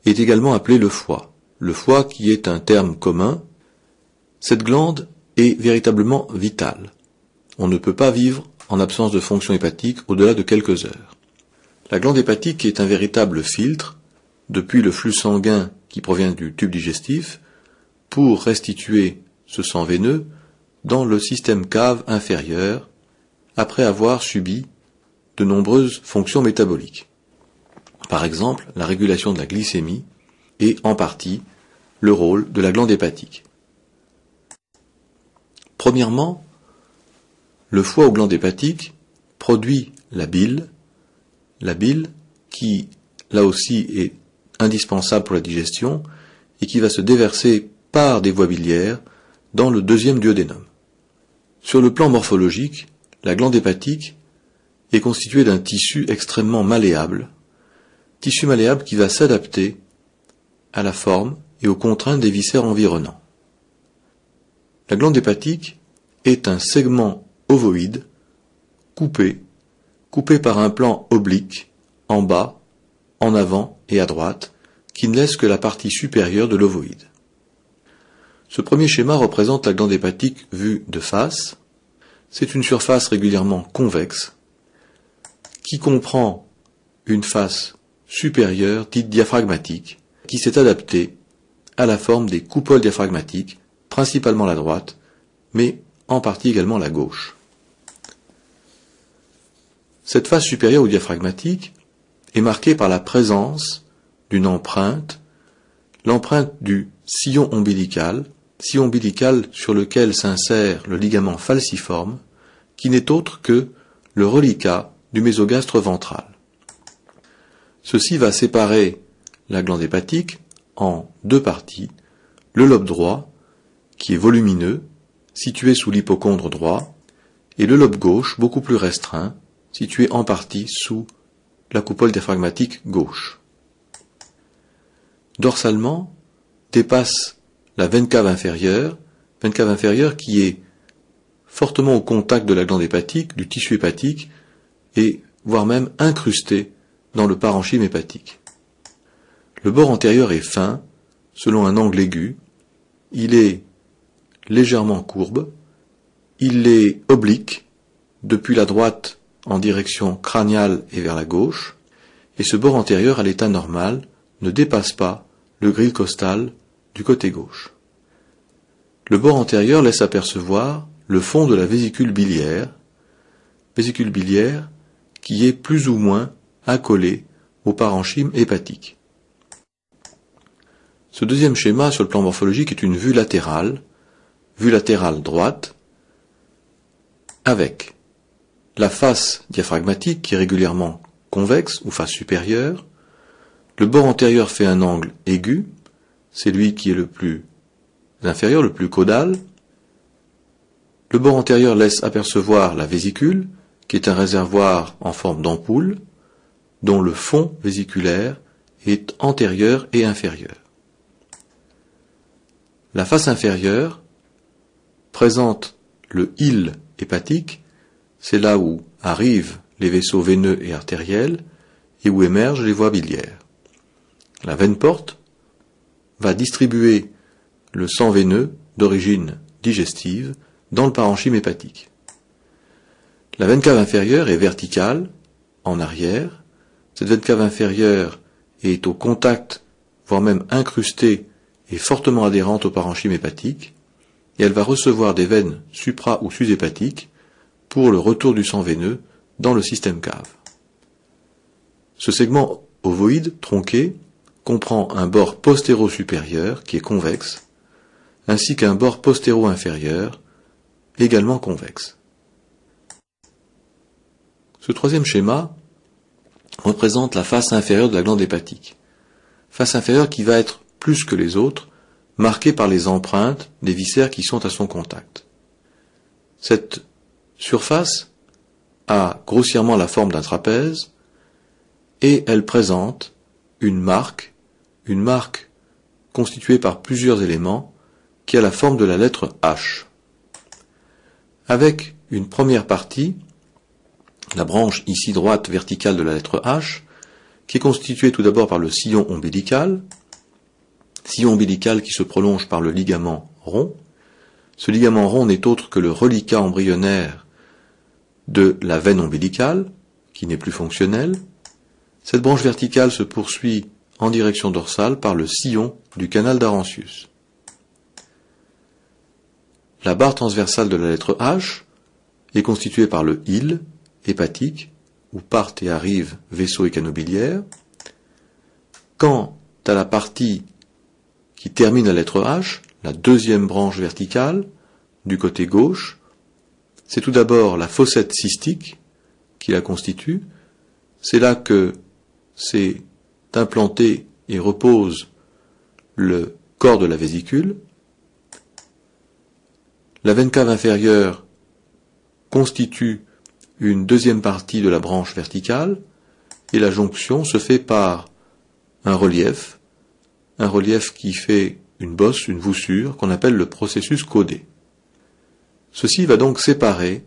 est également appelée le foie. Le foie qui est un terme commun. Cette glande est véritablement vitale. On ne peut pas vivre en absence de fonction hépatique au-delà de quelques heures. La glande hépatique est un véritable filtre, depuis le flux sanguin qui provient du tube digestif, pour restituer ce sang veineux dans le système cave inférieur, après avoir subi de nombreuses fonctions métaboliques. Par exemple, la régulation de la glycémie et, en partie, le rôle de la glande hépatique. Premièrement, le foie aux glandes hépatiques produit la bile qui, là aussi, est indispensable pour la digestion et qui va se déverser par des voies biliaires dans le deuxième duodénum. Sur le plan morphologique, la glande hépatique est constituée d'un tissu extrêmement malléable qui va s'adapter à la forme et aux contraintes des viscères environnants. La glande hépatique est un segment ovoïde coupé par un plan oblique en bas, en avant et à droite, qui ne laisse que la partie supérieure de l'ovoïde. Ce premier schéma représente la glande hépatique vue de face. C'est une surface régulièrement convexe qui comprend une face supérieure dite diaphragmatique qui s'est adaptée à la forme des coupoles diaphragmatiques, principalement la droite, mais en partie également la gauche. Cette face supérieure ou diaphragmatique est marquée par la présence d'une empreinte, l'empreinte du sillon ombilical sur lequel s'insère le ligament falciforme, qui n'est autre que le reliquat du mésogastre ventral. Ceci va séparer la glande hépatique en deux parties, le lobe droit, qui est volumineux, situé sous l'hypocondre droit, et le lobe gauche, beaucoup plus restreint, situé en partie sous la coupole diaphragmatique gauche. Dorsalement, dépasse la veine cave inférieure qui est fortement au contact de la glande hépatique, du tissu hépatique, et voire même incrustée dans le parenchyme hépatique. Le bord antérieur est fin, selon un angle aigu, il est légèrement courbe, il est oblique, depuis la droite en direction crâniale et vers la gauche, et ce bord antérieur à l'état normal ne dépasse pas le grille costal du côté gauche. Le bord antérieur laisse apercevoir le fond de la vésicule biliaire qui est plus ou moins accolé au parenchyme hépatique. Ce deuxième schéma sur le plan morphologique est une vue latérale vue latérale droite, avec la face diaphragmatique qui est régulièrement convexe ou face supérieure. Le bord antérieur fait un angle aigu, c'est lui qui est le plus inférieur, le plus caudal. Le bord antérieur laisse apercevoir la vésicule, qui est un réservoir en forme d'ampoule, dont le fond vésiculaire est antérieur et inférieur. La face inférieure présente le île hépatique, c'est là où arrivent les vaisseaux veineux et artériels et où émergent les voies biliaires. La veine porte va distribuer le sang veineux d'origine digestive dans le parenchyme hépatique. La veine cave inférieure est verticale, en arrière. Cette veine cave inférieure est au contact, voire même incrustée et fortement adhérente au parenchyme hépatique, et elle va recevoir des veines supra- ou sus-hépatiques pour le retour du sang veineux dans le système cave. Ce segment ovoïde tronqué comprend un bord postéro-supérieur qui est convexe, ainsi qu'un bord postéro-inférieur également convexe. Ce troisième schéma représente la face inférieure de la glande hépatique. Face inférieure qui va être, plus que les autres, marquée par les empreintes des viscères qui sont à son contact. Cette surface a grossièrement la forme d'un trapèze et elle présente une marque constituée par plusieurs éléments qui a la forme de la lettre H. Avec une première partie, la branche ici droite verticale de la lettre H, qui est constituée tout d'abord par le sillon ombilical qui se prolonge par le ligament rond. Ce ligament rond n'est autre que le reliquat embryonnaire de la veine ombilicale, qui n'est plus fonctionnelle. Cette branche verticale se poursuit en direction dorsale par le sillon du canal d'Arancius. La barre transversale de la lettre H est constituée par le île hépatique, où partent et arrivent vaisseaux et canaux biliaires. Quant à la partie qui termine la lettre H, la deuxième branche verticale, du côté gauche, c'est tout d'abord la fossette cystique qui la constitue. C'est là que s'est implanté et repose le corps de la vésicule. La veine cave inférieure constitue une deuxième partie de la branche verticale et la jonction se fait par un relief qui fait une bosse, une voussure qu'on appelle le processus caudé. Ceci va donc séparer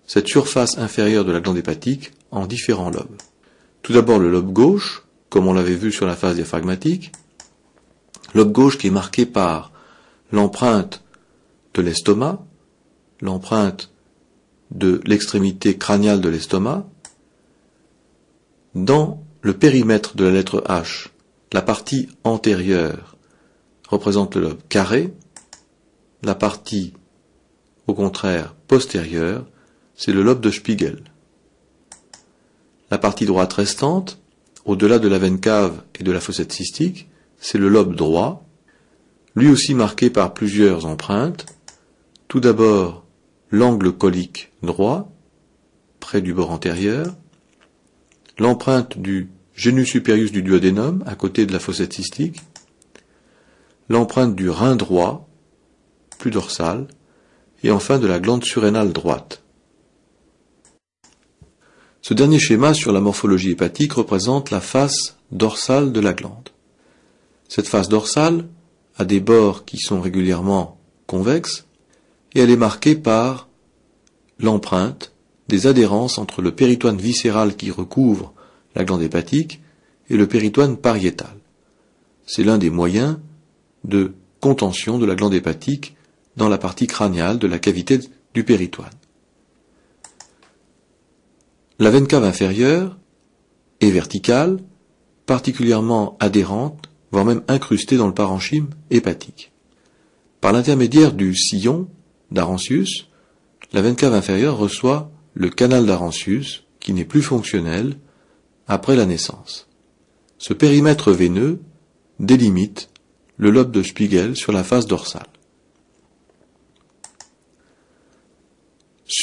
cette surface inférieure de la glande hépatique en différents lobes. Tout d'abord le lobe gauche, comme on l'avait vu sur la face diaphragmatique, lobe gauche qui est marqué par l'empreinte de l'estomac, l'empreinte de l'extrémité crâniale de l'estomac. Dans le périmètre de la lettre H, la partie antérieure représente le lobe carré, la partie, au contraire, postérieure, c'est le lobe de Spiegel. La partie droite restante, au-delà de la veine cave et de la fossette cystique, c'est le lobe droit, lui aussi marqué par plusieurs empreintes. Tout d'abord, l'angle colique droit, près du bord antérieur, l'empreinte du genu superius du duodénum, à côté de la fossette cystique, l'empreinte du rein droit, plus dorsale, et enfin de la glande surrénale droite. Ce dernier schéma sur la morphologie hépatique représente la face dorsale de la glande. Cette face dorsale a des bords qui sont régulièrement convexes, et elle est marquée par l'empreinte des adhérences entre le péritoine viscéral qui recouvre la glande hépatique et le péritoine pariétal. C'est l'un des moyens de contention de la glande hépatique dans la partie crâniale de la cavité du péritoine. La veine cave inférieure est verticale, particulièrement adhérente, voire même incrustée dans le parenchyme hépatique. Par l'intermédiaire du sillon d'Arancius, la veine cave inférieure reçoit le canal d'Arancius, qui n'est plus fonctionnel après la naissance. Ce périmètre veineux délimite le lobe de Spiegel sur la face dorsale.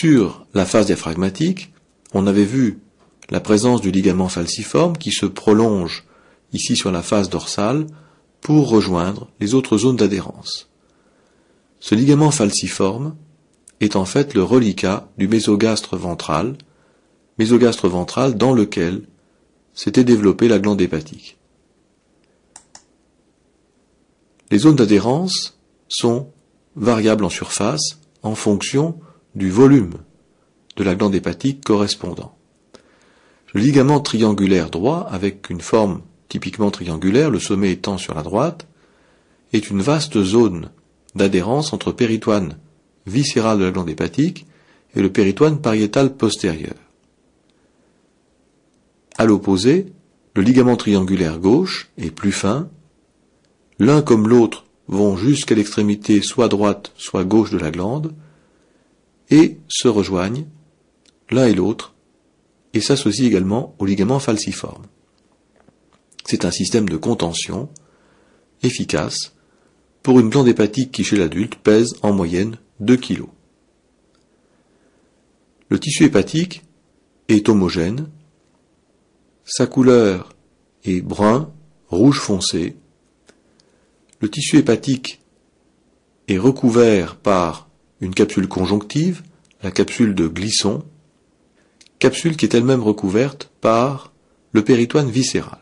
Sur la face diaphragmatique, on avait vu la présence du ligament falciforme qui se prolonge ici sur la face dorsale pour rejoindre les autres zones d'adhérence. Ce ligament falciforme est en fait le reliquat du mésogastre ventral dans lequel s'était développée la glande hépatique. Les zones d'adhérence sont variables en surface en fonction du volume de la glande hépatique correspondant. Le ligament triangulaire droit, avec une forme typiquement triangulaire, le sommet étant sur la droite, est une vaste zone d'adhérence entre péritoine viscéral de la glande hépatique et le péritoine pariétal postérieur. À l'opposé, le ligament triangulaire gauche est plus fin. L'un comme l'autre vont jusqu'à l'extrémité soit droite, soit gauche de la glande, et se rejoignent l'un et l'autre, et s'associent également au ligament falciforme. C'est un système de contention efficace pour une glande hépatique qui, chez l'adulte, pèse en moyenne 2 kg. Le tissu hépatique est homogène, sa couleur est brun, rouge foncé. Le tissu hépatique est recouvert par une capsule conjonctive, la capsule de Glisson, capsule qui est elle-même recouverte par le péritoine viscéral.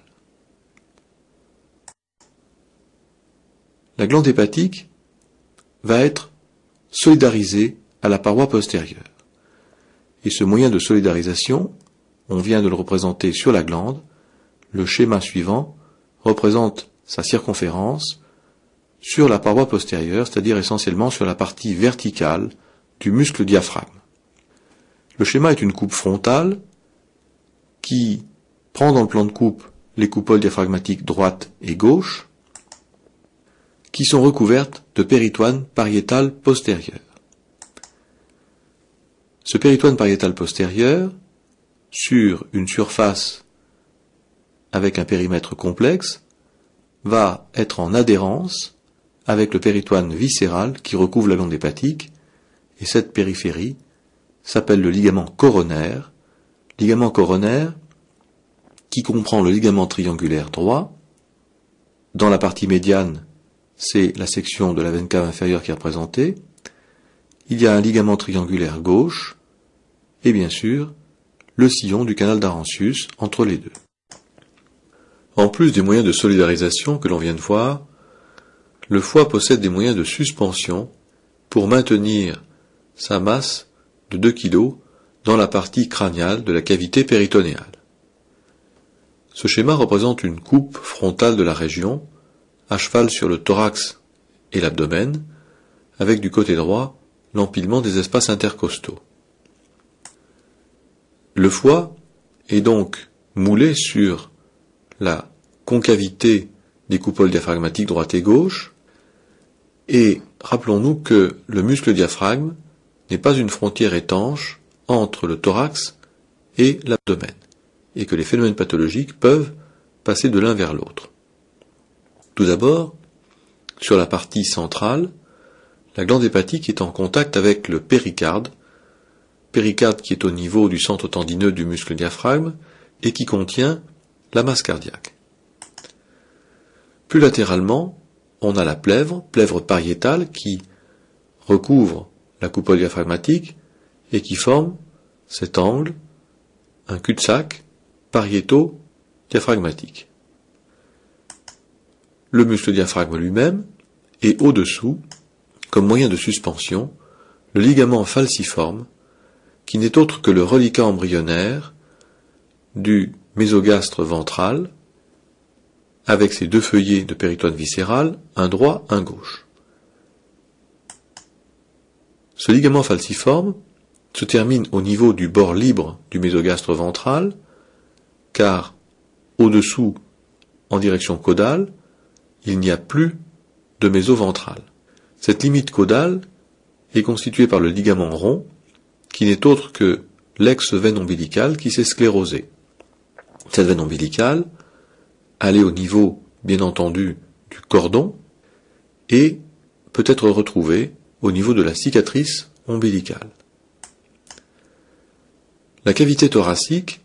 La glande hépatique va être solidarisée à la paroi postérieure. Et ce moyen de solidarisation, on vient de le représenter sur la glande. Le schéma suivant représente sa circonférence sur la paroi postérieure, c'est-à-dire essentiellement sur la partie verticale du muscle diaphragme. Le schéma est une coupe frontale qui prend dans le plan de coupe les coupoles diaphragmatiques droite et gauche, qui sont recouvertes de péritoine pariétal postérieur. Ce péritoine pariétal postérieur, sur une surface avec un périmètre complexe, va être en adhérence avec le péritoine viscéral qui recouvre la glande hépatique, et cette périphérie s'appelle le ligament coronaire qui comprend le ligament triangulaire droit. Dans la partie médiane, c'est la section de la veine cave inférieure qui est représentée. Il y a un ligament triangulaire gauche, et bien sûr, le sillon du canal d'Arancius entre les deux. En plus des moyens de solidarisation que l'on vient de voir, le foie possède des moyens de suspension pour maintenir sa masse de 2 kg dans la partie crâniale de la cavité péritonéale. Ce schéma représente une coupe frontale de la région, à cheval sur le thorax et l'abdomen, avec du côté droit l'empilement des espaces intercostaux. Le foie est donc moulé sur la concavité des coupoles diaphragmatiques droite et gauche, et rappelons-nous que le muscle diaphragme n'est pas une frontière étanche entre le thorax et l'abdomen, et que les phénomènes pathologiques peuvent passer de l'un vers l'autre. Tout d'abord, sur la partie centrale, la glande hépatique est en contact avec le péricarde qui est au niveau du centre tendineux du muscle diaphragme et qui contient la masse cardiaque. Plus latéralement, on a la plèvre pariétale qui recouvre la coupole diaphragmatique et qui forme cet angle, un cul-de-sac pariéto-diaphragmatique. Le muscle diaphragme lui-même, et au-dessous, comme moyen de suspension, le ligament falciforme, qui n'est autre que le reliquat embryonnaire du mésogastre ventral, avec ses deux feuillets de péritoine viscéral, un droit, un gauche. Ce ligament falciforme se termine au niveau du bord libre du mésogastre ventral, car au-dessous, en direction caudale, il n'y a plus de mésoventral. Cette limite caudale est constituée par le ligament rond, qui n'est autre que l'ex-veine ombilicale qui s'est sclérosée. Cette veine ombilicale, elle est au niveau, bien entendu, du cordon, et peut être retrouvée au niveau de la cicatrice ombilicale. La cavité thoracique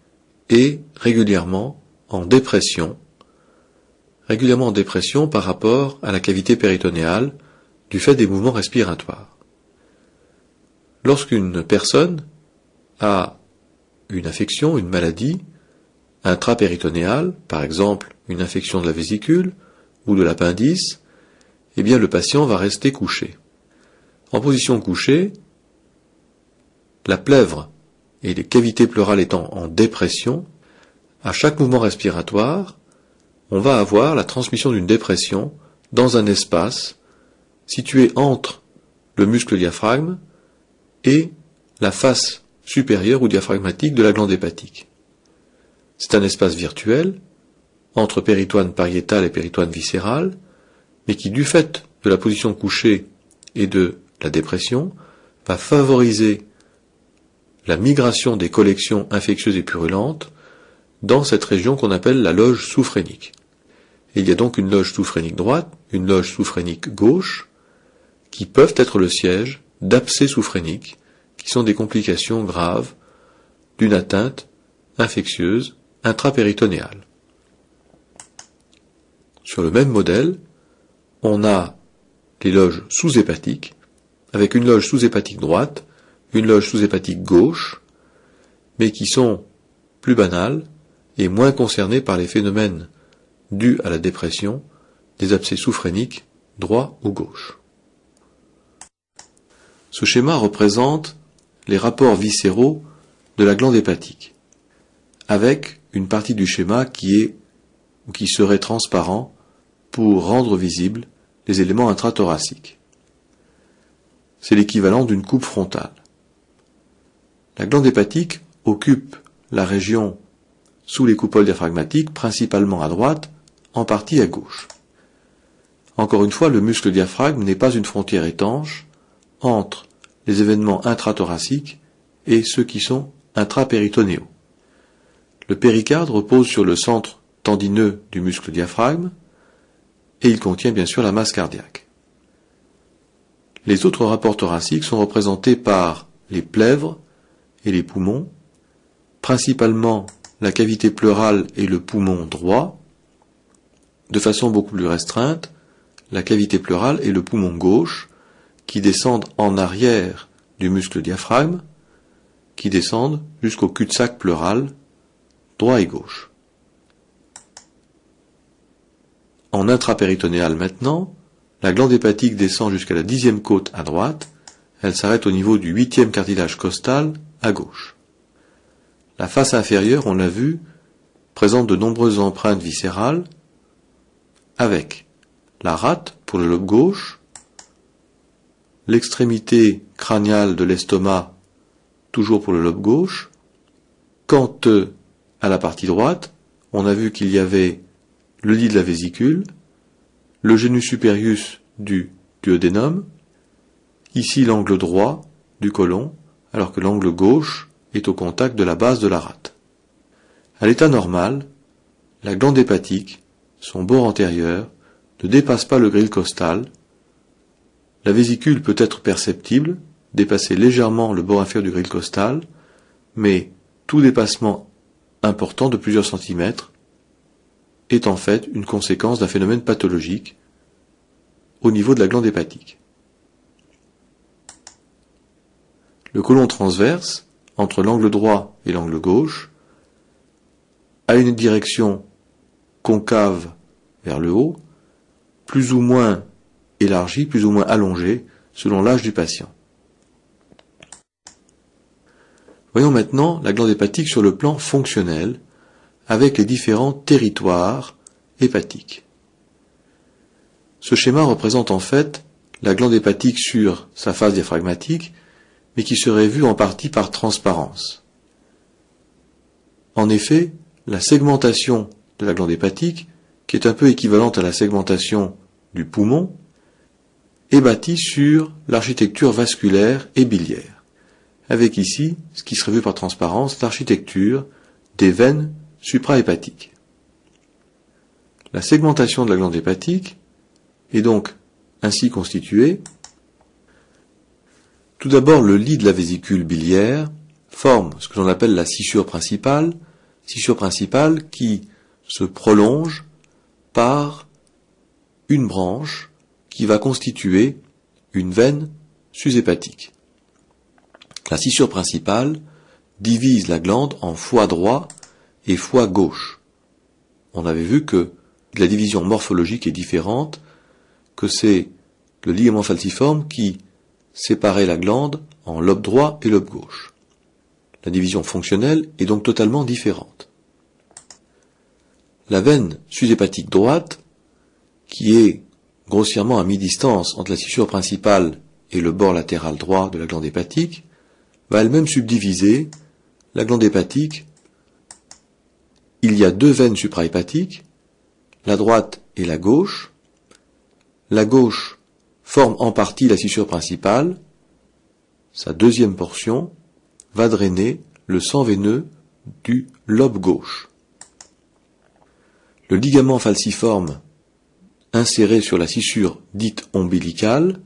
est régulièrement en dépression par rapport à la cavité péritonéale du fait des mouvements respiratoires. Lorsqu'une personne a une affection, une maladie intrapéritonéale, par exemple une infection de la vésicule ou de l'appendice, eh bien le patient va rester couché. En position couchée, la plèvre et les cavités pleurales étant en dépression, à chaque mouvement respiratoire, on va avoir la transmission d'une dépression dans un espace situé entre le muscle diaphragme et la face supérieure ou diaphragmatique de la glande hépatique. C'est un espace virtuel entre péritoine pariétal et péritoine viscéral, mais qui, du fait de la position couchée et de la dépression, va favoriser la migration des collections infectieuses et purulentes dans cette région qu'on appelle la loge sous-phrénique. Et il y a donc une loge sous-phrénique droite, une loge sous-phrénique gauche, qui peuvent être le siège d'abcès sous-phréniques, qui sont des complications graves d'une atteinte infectieuse intrapéritonéale. Sur le même modèle, on a les loges sous-hépatiques, avec une loge sous-hépatique droite, une loge sous-hépatique gauche, mais qui sont plus banales et moins concernées par les phénomènes dus à la dépression des abcès sous-phréniques droit ou gauche. Ce schéma représente les rapports viscéraux de la glande hépatique, avec une partie du schéma qui serait transparent pour rendre visibles les éléments intrathoraciques. C'est l'équivalent d'une coupe frontale. La glande hépatique occupe la région sous les coupoles diaphragmatiques, principalement à droite, en partie à gauche. Encore une fois, le muscle diaphragme n'est pas une frontière étanche entre les événements intrathoraciques et ceux qui sont intrapéritonéaux. Le péricarde repose sur le centre tendineux du muscle diaphragme et il contient bien sûr la masse cardiaque. Les autres rapports thoraciques sont représentés par les plèvres et les poumons, principalement la cavité pleurale et le poumon droit, de façon beaucoup plus restreinte, la cavité pleurale et le poumon gauche, qui descendent en arrière du muscle diaphragme, qui descendent jusqu'au cul-de-sac pleural, droit et gauche. En intrapéritonéal maintenant, la glande hépatique descend jusqu'à la 10e côte à droite, elle s'arrête au niveau du 8e cartilage costal à gauche. La face inférieure, on l'a vu, présente de nombreuses empreintes viscérales, avec la rate pour le lobe gauche, l'extrémité crâniale de l'estomac, toujours pour le lobe gauche. Quant à la partie droite, on a vu qu'il y avait le lit de la vésicule, le genu superius du duodénum, ici l'angle droit du côlon, alors que l'angle gauche est au contact de la base de la rate. À l'état normal, la glande hépatique, son bord antérieur, ne dépasse pas le gril costal. La vésicule peut être perceptible, dépasser légèrement le bord inférieur du gril costal, mais tout dépassement important de plusieurs centimètres est en fait une conséquence d'un phénomène pathologique au niveau de la glande hépatique. Le côlon transverse, entre l'angle droit et l'angle gauche, a une direction concave vers le haut, plus ou moins élargie, plus ou moins allongée, selon l'âge du patient. Voyons maintenant la glande hépatique sur le plan fonctionnel, avec les différents territoires hépatiques. Ce schéma représente en fait la glande hépatique sur sa face diaphragmatique, mais qui serait vue en partie par transparence. En effet, la segmentation de la glande hépatique, qui est un peu équivalente à la segmentation du poumon, est bâtie sur l'architecture vasculaire et biliaire, avec ici, ce qui serait vu par transparence, l'architecture des veines suprahépatiques. La segmentation de la glande hépatique est donc ainsi constituée. Tout d'abord, le lit de la vésicule biliaire forme ce que l'on appelle la scissure principale qui se prolonge par une branche qui va constituer une veine sushépatique. La scissure principale divise la glande en foie droit et foie gauche. On avait vu que la division morphologique est différente, que c'est le ligament falciforme qui séparait la glande en lobe droit et lobe gauche. La division fonctionnelle est donc totalement différente. La veine sushépatique droite, qui est grossièrement à mi-distance entre la scissure principale et le bord latéral droit de la glande hépatique, va elle-même subdiviser la glande hépatique. Il y a deux veines suprahépatiques, la droite et la gauche. La gauche forme en partie la scissure principale. Sa deuxième portion va drainer le sang veineux du lobe gauche. Le ligament falciforme inséré sur la scissure dite ombilicale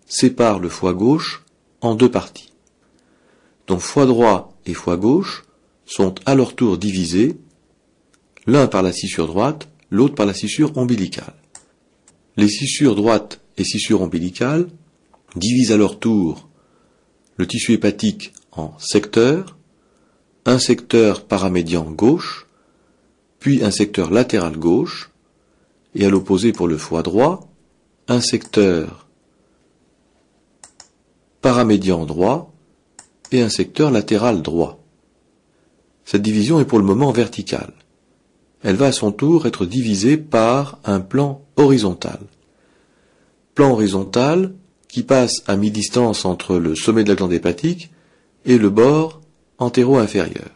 sépare le foie gauche en deux parties. Donc foie droit et foie gauche sont à leur tour divisés, l'un par la scissure droite, l'autre par la scissure ombilicale. Les scissures droite et scissure ombilicale divisent à leur tour le tissu hépatique en secteurs, un secteur paramédian gauche, puis un secteur latéral gauche, et à l'opposé pour le foie droit, un secteur paramédian droit et un secteur latéral droit. Cette division est pour le moment verticale. Elle va à son tour être divisée par un plan horizontal. Plan horizontal qui passe à mi-distance entre le sommet de la glande hépatique et le bord antéro-inférieur.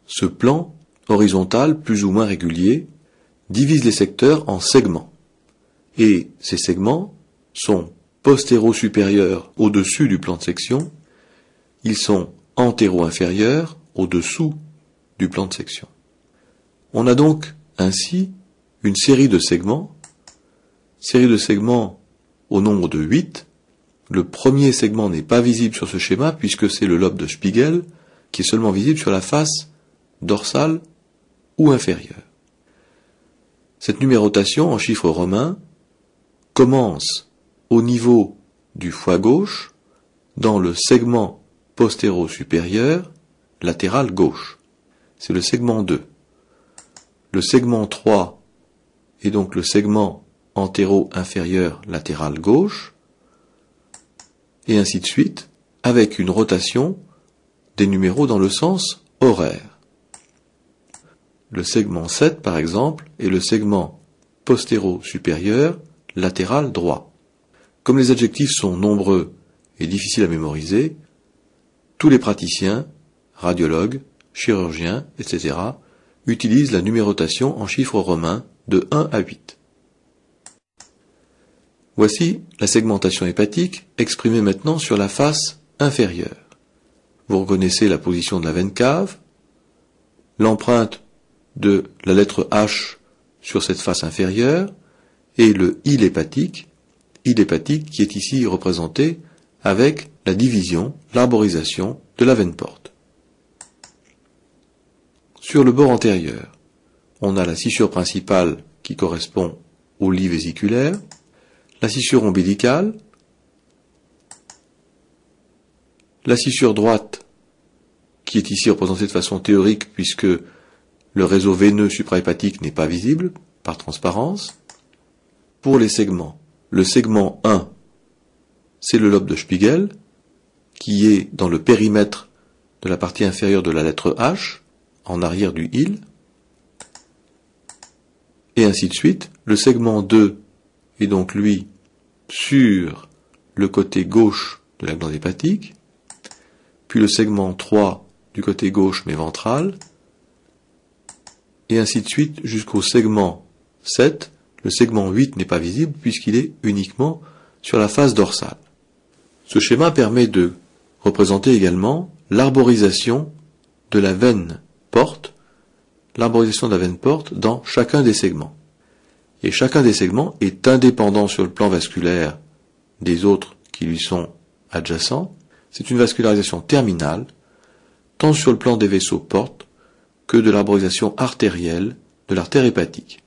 Ce plan horizontal, plus ou moins régulier, divise les secteurs en segments. Et ces segments sont postéro-supérieurs au-dessus du plan de section, ils sont antéro-inférieurs au-dessous du plan de section. On a donc ainsi une série de segments au nombre de 8. Le premier segment n'est pas visible sur ce schéma puisque c'est le lobe de Spiegel qui est seulement visible sur la face dorsale ou inférieure. Cette numérotation en chiffres romains commence au niveau du foie gauche dans le segment postéro-supérieur latéral gauche. C'est le segment 2. Le segment 3 est donc le segment antéro-inférieur latéral gauche, et ainsi de suite, avec une rotation des numéros dans le sens horaire. Le segment 7, par exemple, est le segment postéro-supérieur latéral droit. Comme les adjectifs sont nombreux et difficiles à mémoriser, tous les praticiens, radiologues, chirurgiens, etc., utilisent la numérotation en chiffres romains de 1 à 8. Voici la segmentation hépatique exprimée maintenant sur la face inférieure. Vous reconnaissez la position de la veine cave, l'empreinte de la lettre H sur cette face inférieure et le île hépatique qui est ici représenté avec la division, l'arborisation de la veine porte. Sur le bord antérieur, on a la scissure principale qui correspond au lit vésiculaire, la scissure ombilicale, la scissure droite qui est ici représentée de façon théorique puisque le réseau veineux suprahépatique n'est pas visible par transparence. Pour les segments, le segment 1, c'est le lobe de Spiegel qui est dans le périmètre de la partie inférieure de la lettre H, en arrière du île, et ainsi de suite. Le segment 2 est donc lui sur le côté gauche de la glande hépatique, puis le segment 3 du côté gauche mais ventral, et ainsi de suite jusqu'au segment 7. Le segment 8 n'est pas visible puisqu'il est uniquement sur la face dorsale. Ce schéma permet de représenter également l'arborisation de la veine porte, dans chacun des segments. Et chacun des segments est indépendant sur le plan vasculaire des autres qui lui sont adjacents, C'est une vascularisation terminale, tant sur le plan des vaisseaux portes que de l'arborisation artérielle de l'artère hépatique.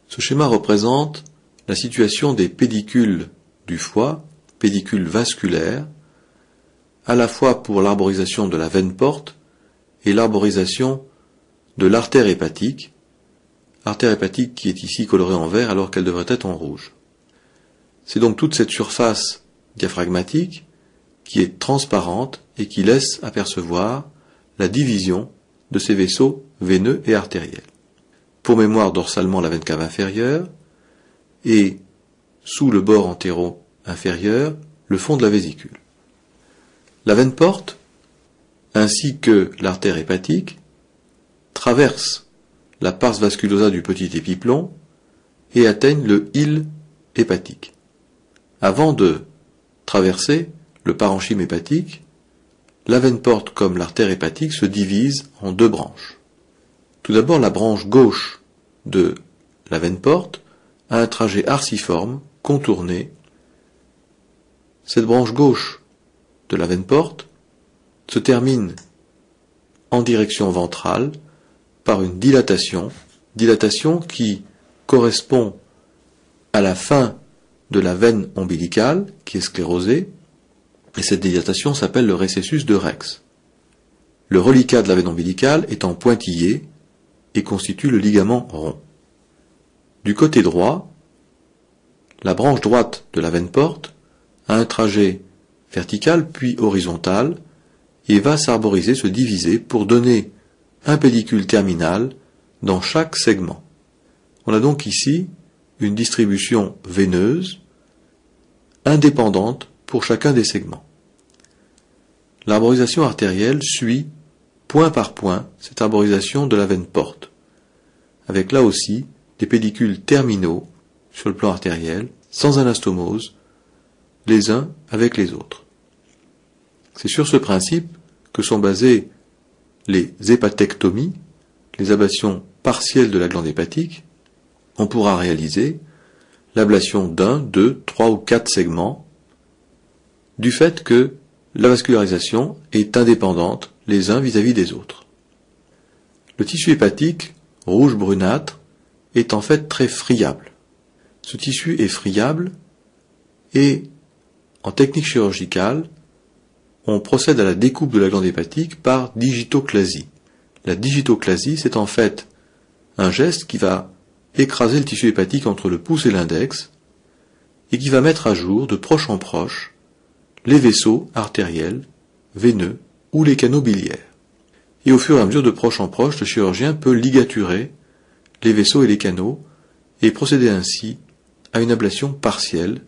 Ce schéma représente la situation des pédicules du foie, pédicules vasculaires, à la fois pour l'arborisation de la veine porte et l'arborisation de l'artère hépatique qui est ici colorée en vert alors qu'elle devrait être en rouge. C'est donc toute cette surface diaphragmatique qui est transparente et qui laisse apercevoir la division de ces vaisseaux veineux et artériels. Pour mémoire, dorsalement la veine cave inférieure et sous le bord antéro-inférieur, le fond de la vésicule. La veine porte, ainsi que l'artère hépatique, traversent la pars vasculosa du petit épiplomb et atteignent le hile hépatique. Avant de traverser le parenchyme hépatique, la veine porte comme l'artère hépatique se divise en deux branches. Tout d'abord, la branche gauche de la veine porte a un trajet arciforme, contourné. Cette branche gauche de la veine porte se termine en direction ventrale par une dilatation qui correspond à la fin de la veine ombilicale qui est sclérosée, et cette dilatation s'appelle le récessus de Rex. Le reliquat de la veine ombilicale étant pointillé et constitue le ligament rond. Du côté droit, la branche droite de la veine porte a un trajet vertical puis horizontal et va s'arboriser, se diviser pour donner un pédicule terminal dans chaque segment. On a donc ici une distribution veineuse indépendante pour chacun des segments. L'arborisation artérielle suit point par point cette arborisation de la veine porte, avec là aussi des pédicules terminaux sur le plan artériel, sans anastomose, les uns avec les autres. C'est sur ce principe que sont basées les hépatectomies, les ablations partielles de la glande hépatique. On pourra réaliser l'ablation d'un, deux, trois ou quatre segments du fait que la vascularisation est indépendante les uns vis-à-vis des autres. Le tissu hépatique, rouge brunâtre, est en fait très friable. Ce tissu est friable et, en technique chirurgicale, on procède à la découpe de la glande hépatique par digitoclasie. La digitoclasie, c'est en fait un geste qui va écraser le tissu hépatique entre le pouce et l'index et qui va mettre à jour, de proche en proche, les vaisseaux artériels, veineux ou les canaux biliaires. Et au fur et à mesure de proche en proche, le chirurgien peut ligaturer les vaisseaux et les canaux et procéder ainsi à une ablation partielle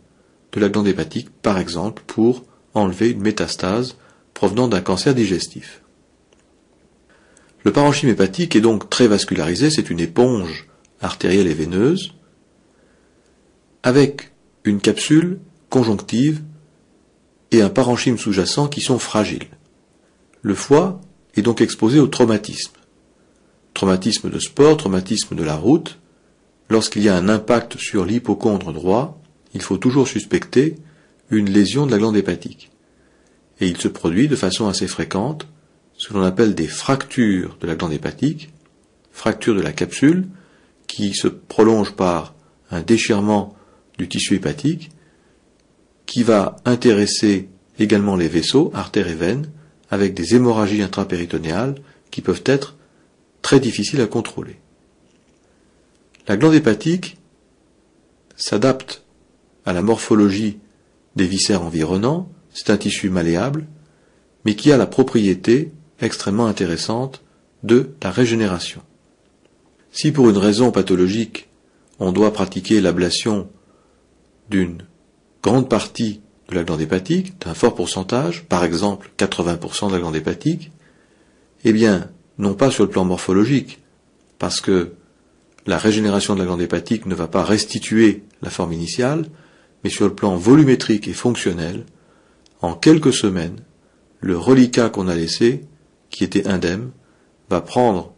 de la glande hépatique, par exemple pour enlever une métastase provenant d'un cancer digestif. Le parenchyme hépatique est donc très vascularisé, c'est une éponge artérielle et veineuse, avec une capsule conjonctive et un parenchyme sous-jacent qui sont fragiles. Le foie est donc exposé au traumatisme. Traumatisme de sport, traumatisme de la route. Lorsqu'il y a un impact sur l'hypocondre droit, il faut toujours suspecter une lésion de la glande hépatique. Et il se produit de façon assez fréquente ce que l'on appelle des fractures de la glande hépatique, fractures de la capsule, qui se prolongent par un déchirement du tissu hépatique, qui va intéresser également les vaisseaux, artères et veines, avec des hémorragies intrapéritonéales qui peuvent être très difficiles à contrôler. La glande hépatique s'adapte à la morphologie des viscères environnants, c'est un tissu malléable, mais qui a la propriété extrêmement intéressante de la régénération. Si pour une raison pathologique, on doit pratiquer l'ablation d'une grande partie de la glande hépatique, d'un fort pourcentage, par exemple 80% de la glande hépatique, eh bien, non pas sur le plan morphologique, parce que la régénération de la glande hépatique ne va pas restituer la forme initiale, mais sur le plan volumétrique et fonctionnel, en quelques semaines, le reliquat qu'on a laissé, qui était indemne, va prendre,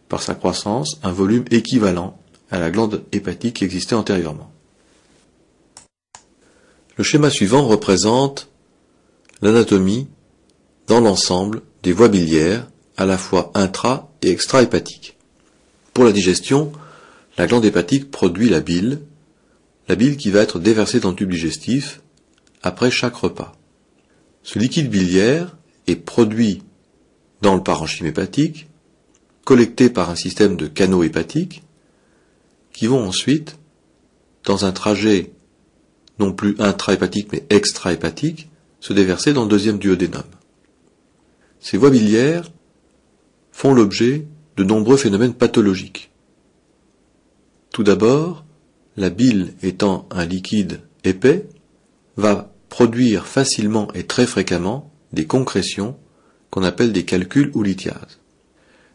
par sa croissance, un volume équivalent à la glande hépatique qui existait antérieurement. Le schéma suivant représente l'anatomie dans l'ensemble des voies biliaires, à la fois intra- et extra-hépatiques. Pour la digestion, la glande hépatique produit la bile qui va être déversée dans le tube digestif après chaque repas. Ce liquide biliaire est produit dans le parenchyme hépatique, collecté par un système de canaux hépatiques, qui vont ensuite, dans un trajet non plus intra-hépatique mais extra-hépatique, se déverser dans le deuxième duodénum. Ces voies biliaires font l'objet de nombreux phénomènes pathologiques. Tout d'abord, la bile étant un liquide épais, va produire facilement et très fréquemment des concrétions qu'on appelle des calculs ou lithiases.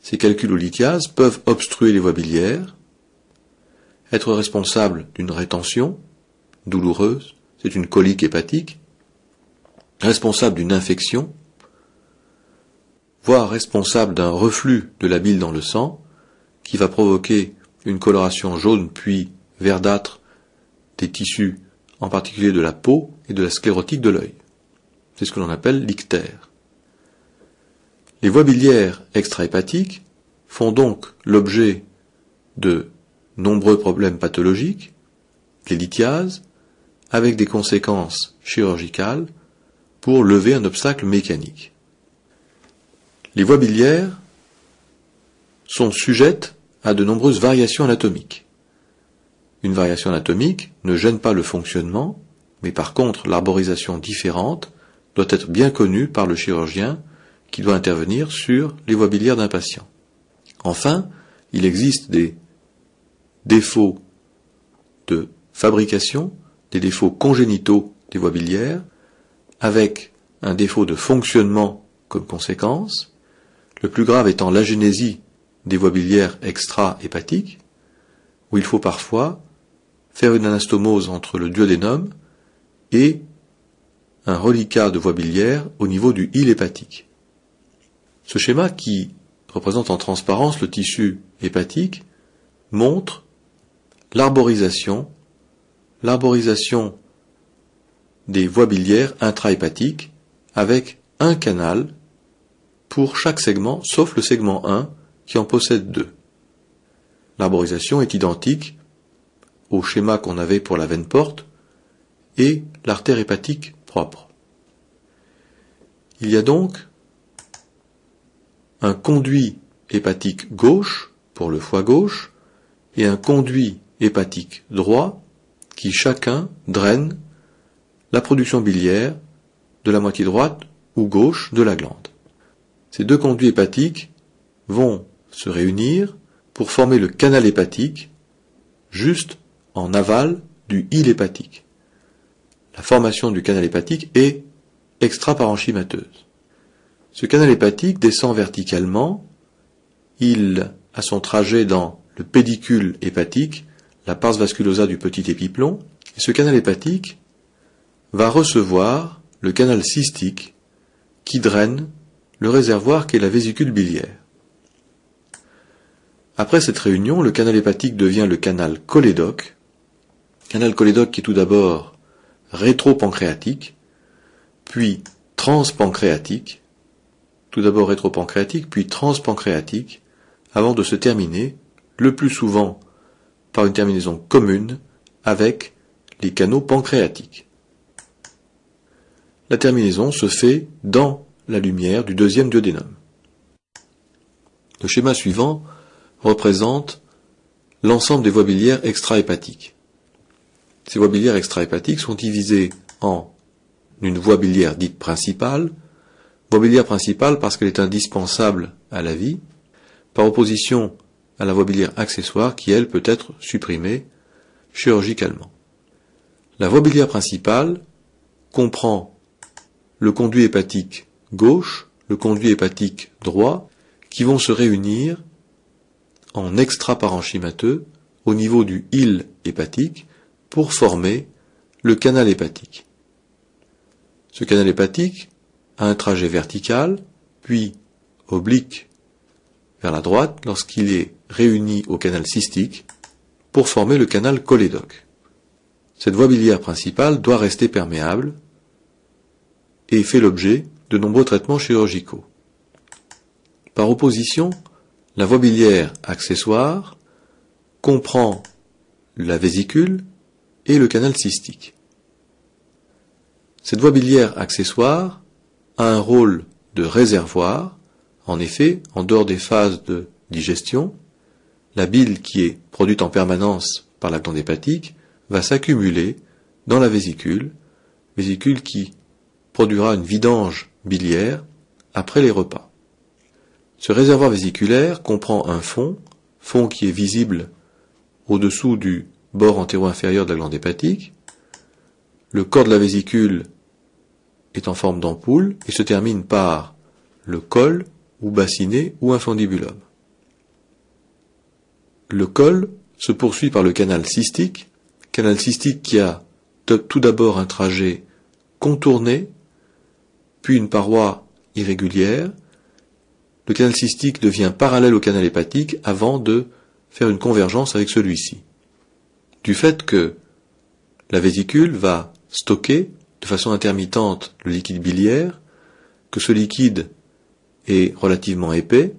Ces calculs ou lithiases peuvent obstruer les voies biliaires, être responsables d'une rétention douloureuse, c'est une colique hépatique, responsable d'une infection, voire responsable d'un reflux de la bile dans le sang, qui va provoquer une coloration jaune puis verdâtre des tissus, en particulier de la peau et de la sclérotique de l'œil. C'est ce que l'on appelle l'ictère. Les voies biliaires extrahépatiques font donc l'objet de nombreux problèmes pathologiques, les lithiases, avec des conséquences chirurgicales pour lever un obstacle mécanique. Les voies biliaires sont sujettes à de nombreuses variations anatomiques. Une variation anatomique ne gêne pas le fonctionnement, mais par contre l'arborisation différente doit être bien connue par le chirurgien qui doit intervenir sur les voies biliaires d'un patient. Enfin, il existe des défauts de fabrication, des défauts congénitaux des voies biliaires, avec un défaut de fonctionnement comme conséquence, le plus grave étant l'agénésie des voies biliaires extra-hépatiques, où il faut parfois faire une anastomose entre le duodénum et un reliquat de voie biliaire au niveau du hile hépatique. Ce schéma, qui représente en transparence le tissu hépatique, montre l'arborisation des voies biliaires intrahépatiques avec un canal pour chaque segment, sauf le segment 1 qui en possède 2. L'arborisation est identique au schéma qu'on avait pour la veine porte et l'artère hépatique propre. Il y a donc un conduit hépatique gauche pour le foie gauche et un conduit hépatique droit qui chacun draine la production biliaire de la moitié droite ou gauche de la glande. Ces deux conduits hépatiques vont se réunir pour former le canal hépatique juste en aval du hile hépatique. La formation du canal hépatique est extra-parenchymateuse. Ce canal hépatique descend verticalement, il a son trajet dans le pédicule hépatique, la pars vasculosa du petit épiplomb, et ce canal hépatique va recevoir le canal cystique qui draine le réservoir qu'est la vésicule biliaire. Après cette réunion, le canal hépatique devient le canal cholédoque qui est tout d'abord rétropancréatique, puis transpancréatique, tout d'abord rétropancréatique, puis transpancréatique, avant de se terminer, le plus souvent par une terminaison commune avec les canaux pancréatiques. La terminaison se fait dans la lumière du deuxième duodénum. Le schéma suivant représente l'ensemble des voies biliaires extrahépatiques. Ces voies biliaires extrahépatiques sont divisées en une voie biliaire dite principale, voie biliaire principale parce qu'elle est indispensable à la vie, par opposition à la voie biliaire accessoire qui, elle, peut être supprimée chirurgicalement. La voie biliaire principale comprend le conduit hépatique gauche, le conduit hépatique droit, qui vont se réunir en extra-parenchymateux au niveau du hile hépatique pour former le canal hépatique. Ce canal hépatique a un trajet vertical, puis oblique vers la droite lorsqu'il est réuni au canal cystique pour former le canal cholédoque. Cette voie biliaire principale doit rester perméable et fait l'objet de nombreux traitements chirurgicaux. Par opposition, la voie biliaire accessoire comprend la vésicule et le canal cystique. Cette voie biliaire accessoire a un rôle de réservoir. En effet, en dehors des phases de digestion, la bile qui est produite en permanence par la glande hépatique va s'accumuler dans la vésicule qui produira une vidange biliaire après les repas. Ce réservoir vésiculaire comprend un fond qui est visible au-dessous du bord antéro-inférieur de la glande hépatique. Le corps de la vésicule est en forme d'ampoule et se termine par le col ou bassinet ou infundibulum. Le col se poursuit par le canal cystique qui a tout d'abord un trajet contourné, puis une paroi irrégulière. Le canal cystique devient parallèle au canal hépatique avant de faire une convergence avec celui-ci. Du fait que la vésicule va stocker de façon intermittente le liquide biliaire, que ce liquide est relativement épais,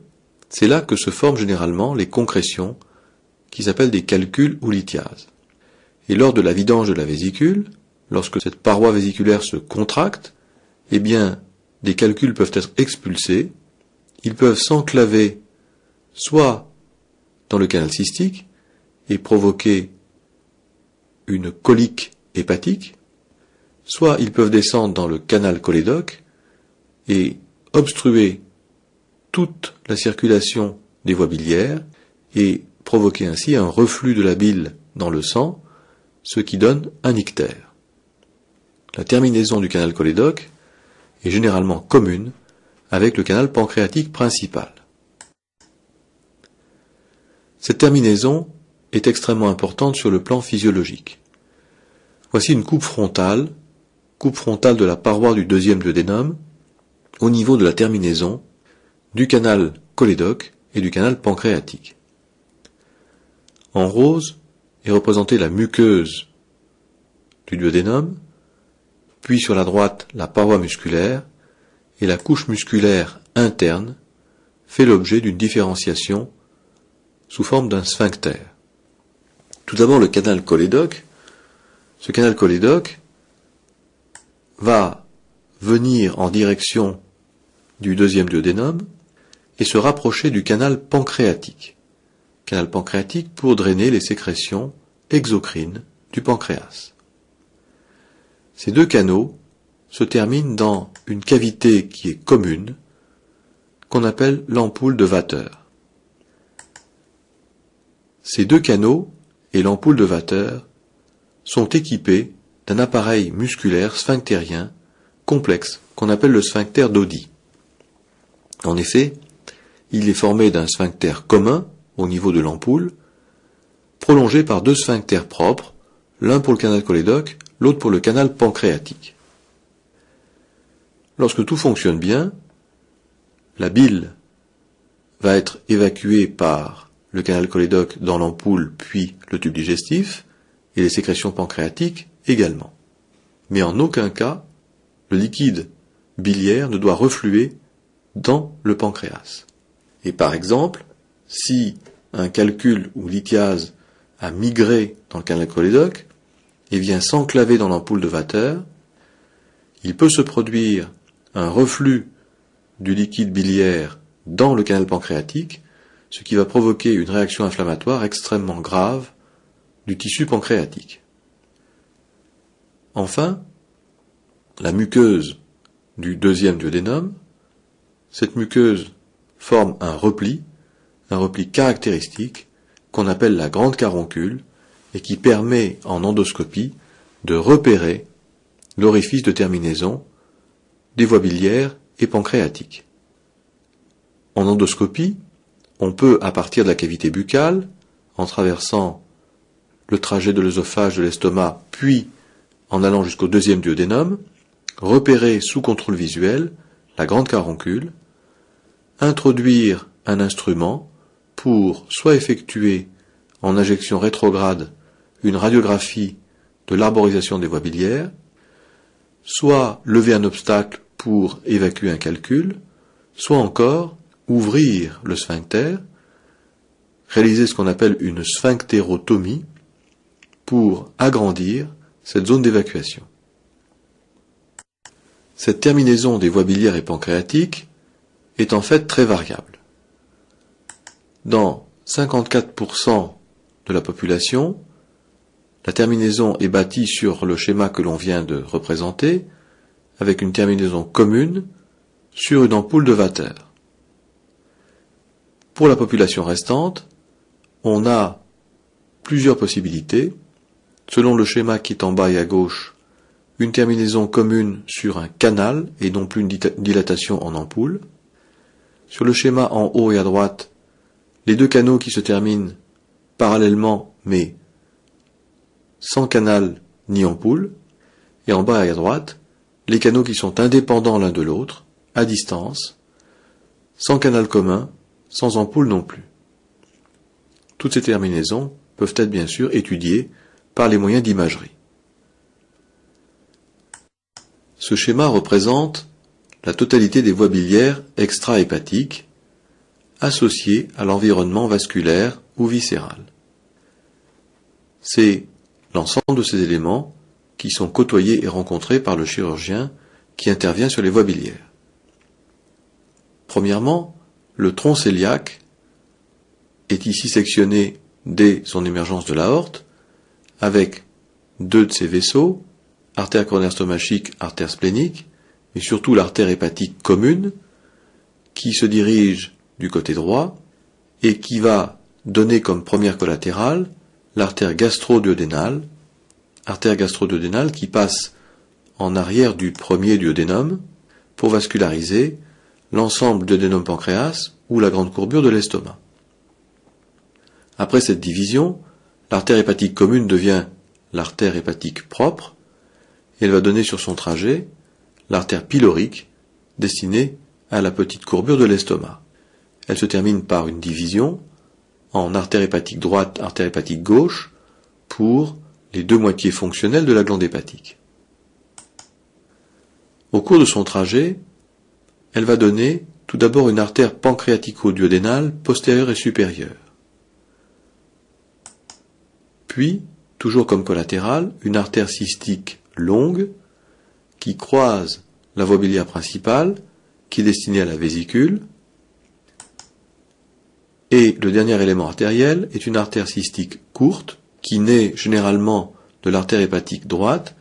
c'est là que se forment généralement les concrétions qui s'appellent des calculs ou lithiases. Et lors de la vidange de la vésicule, lorsque cette paroi vésiculaire se contracte, eh bien, des calculs peuvent être expulsés, ils peuvent s'enclaver soit dans le canal cystique et provoquer une colique hépatique, soit ils peuvent descendre dans le canal cholédoque et obstruer toute la circulation des voies biliaires et provoquer ainsi un reflux de la bile dans le sang, ce qui donne un ictère. La terminaison du canal cholédoque est généralement commune avec le canal pancréatique principal. Cette terminaison est extrêmement importante sur le plan physiologique. Voici une coupe frontale de la paroi du deuxième duodénum au niveau de la terminaison du canal cholédoque et du canal pancréatique. En rose est représentée la muqueuse du duodénum, puis sur la droite la paroi musculaire, et la couche musculaire interne fait l'objet d'une différenciation sous forme d'un sphincter. Tout d'abord le canal cholédoque. Ce canal cholédoque va venir en direction du deuxième duodénum et se rapprocher du canal pancréatique. Canal pancréatique pour drainer les sécrétions exocrines du pancréas. Ces deux canaux se terminent dans une cavité qui est commune, qu'on appelle l'ampoule de Vater. Ces deux canaux et l'ampoule de Vater sont équipés d'un appareil musculaire sphinctérien complexe qu'on appelle le sphincter d'Oddi. En effet, il est formé d'un sphincter commun au niveau de l'ampoule, prolongé par deux sphincters propres, l'un pour le canal cholédoque, l'autre pour le canal pancréatique. Lorsque tout fonctionne bien, la bile va être évacuée par le canal cholédoque dans l'ampoule puis le tube digestif, et les sécrétions pancréatiques également. Mais en aucun cas, le liquide biliaire ne doit refluer dans le pancréas. Et par exemple, si un calcul ou lithiase a migré dans le canal cholédoque et vient s'enclaver dans l'ampoule de Vater, il peut se produire un reflux du liquide biliaire dans le canal pancréatique, ce qui va provoquer une réaction inflammatoire extrêmement grave du tissu pancréatique. Enfin, la muqueuse du deuxième duodénum, cette muqueuse forme un repli caractéristique qu'on appelle la grande caroncule et qui permet en endoscopie de repérer l'orifice de terminaison des voies biliaires et pancréatiques. En endoscopie, on peut, à partir de la cavité buccale, en traversant le trajet de l'œsophage, de l'estomac, puis en allant jusqu'au deuxième duodénum, repérer sous contrôle visuel la grande caroncule, introduire un instrument pour soit effectuer en injection rétrograde une radiographie de l'arborisation des voies biliaires, soit lever un obstacle pour évacuer un calcul, soit encore ouvrir le sphincter, réaliser ce qu'on appelle une sphinctérotomie pour agrandir cette zone d'évacuation. Cette terminaison des voies biliaires et pancréatiques est en fait très variable. Dans 54% de la population, la terminaison est bâtie sur le schéma que l'on vient de représenter, avec une terminaison commune sur une ampoule de Vater. Pour la population restante, on a plusieurs possibilités. Selon le schéma qui est en bas et à gauche, une terminaison commune sur un canal et non plus une dilatation en ampoule. Sur le schéma en haut et à droite, les deux canaux qui se terminent parallèlement mais sans canal ni ampoule. Et en bas et à droite, les canaux qui sont indépendants l'un de l'autre, à distance, sans canal commun, sans ampoule non plus. Toutes ces terminaisons peuvent être bien sûr étudiées par les moyens d'imagerie. Ce schéma représente la totalité des voies biliaires extra-hépatiques associées à l'environnement vasculaire ou viscéral. C'est l'ensemble de ces éléments qui sont côtoyés et rencontrés par le chirurgien qui intervient sur les voies biliaires. Premièrement, le tronc cœliaque est ici sectionné dès son émergence de l'aorte, avec deux de ses vaisseaux, artère coronaire stomachique, artère splénique, et surtout l'artère hépatique commune, qui se dirige du côté droit et qui va donner comme première collatérale l'artère gastro-duodénale, qui passe en arrière du premier duodénum pour vasculariser l'ensemble du duodénum pancréas ou la grande courbure de l'estomac. Après cette division, l'artère hépatique commune devient l'artère hépatique propre et elle va donner sur son trajet l'artère pylorique destinée à la petite courbure de l'estomac. Elle se termine par une division en artère hépatique droite, artère hépatique gauche pour les deux moitiés fonctionnelles de la glande hépatique. Au cours de son trajet, elle va donner tout d'abord une artère pancréatico-duodénale postérieure et supérieure. Puis, toujours comme collatérale, une artère cystique longue qui croise la voie biliaire principale, qui est destinée à la vésicule, et le dernier élément artériel est une artère cystique courte, qui naît généralement de l'artère hépatique droite,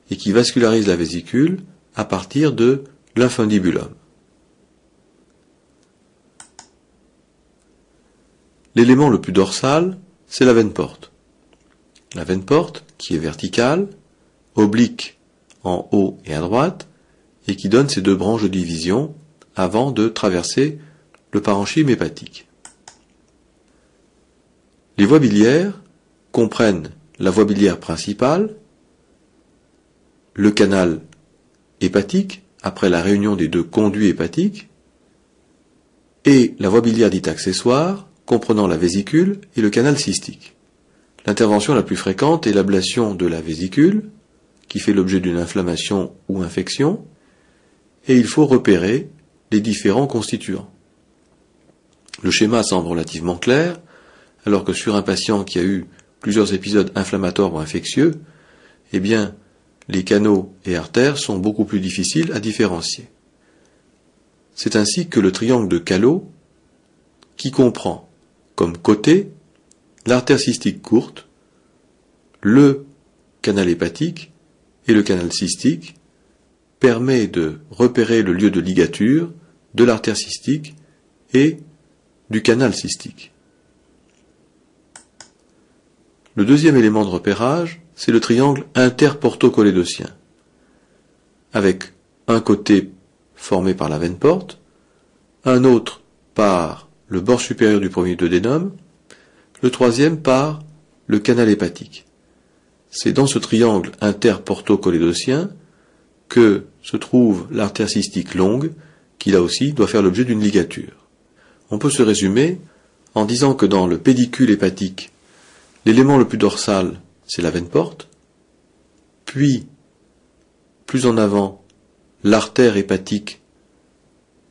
et qui vascularise la vésicule à partir de l'infundibulum. L'élément le plus dorsal, c'est la veine porte. La veine porte, qui est verticale, oblique en haut et à droite, et qui donne ces deux branches de division avant de traverser le parenchyme hépatique. Les voies biliaires comprennent la voie biliaire principale, le canal hépatique, après la réunion des deux conduits hépatiques, et la voie biliaire dite accessoire, comprenant la vésicule et le canal cystique. L'intervention la plus fréquente est l'ablation de la vésicule, qui fait l'objet d'une inflammation ou infection, et il faut repérer les différents constituants. Le schéma semble relativement clair, alors que sur un patient qui a eu plusieurs épisodes inflammatoires ou infectieux, eh bien, les canaux et artères sont beaucoup plus difficiles à différencier. C'est ainsi que le triangle de Callot, qui comprend comme côté l'artère cystique courte, le canal hépatique et le canal cystique, permet de repérer le lieu de ligature de l'artère cystique et du canal cystique. Le deuxième élément de repérage, c'est le triangle interportocholédocien, avec un côté formé par la veine porte, un autre par le bord supérieur du premier duodénum, le troisième par le canal hépatique. C'est dans ce triangle interportocholédocien que se trouve l'artère cystique longue, qui là aussi doit faire l'objet d'une ligature. On peut se résumer en disant que dans le pédicule hépatique, l'élément le plus dorsal, c'est la veine porte, puis, plus en avant l'artère hépatique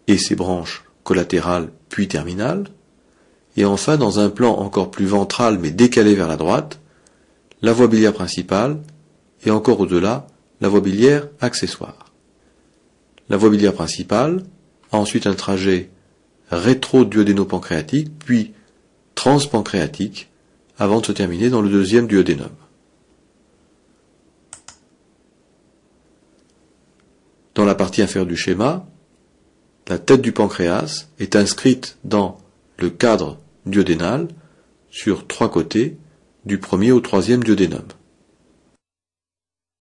et ses branches collatérales puis terminales, et enfin dans un plan encore plus ventral mais décalé vers la droite, la voie biliaire principale et encore au-delà la voie biliaire accessoire. La voie biliaire principale a ensuite un trajet rétro-duodéno-pancréatique puis transpancréatique avant de se terminer dans le deuxième duodénum. Dans la partie inférieure du schéma, la tête du pancréas est inscrite dans le cadre duodénal sur 3 côtés du premier au 3e duodénum.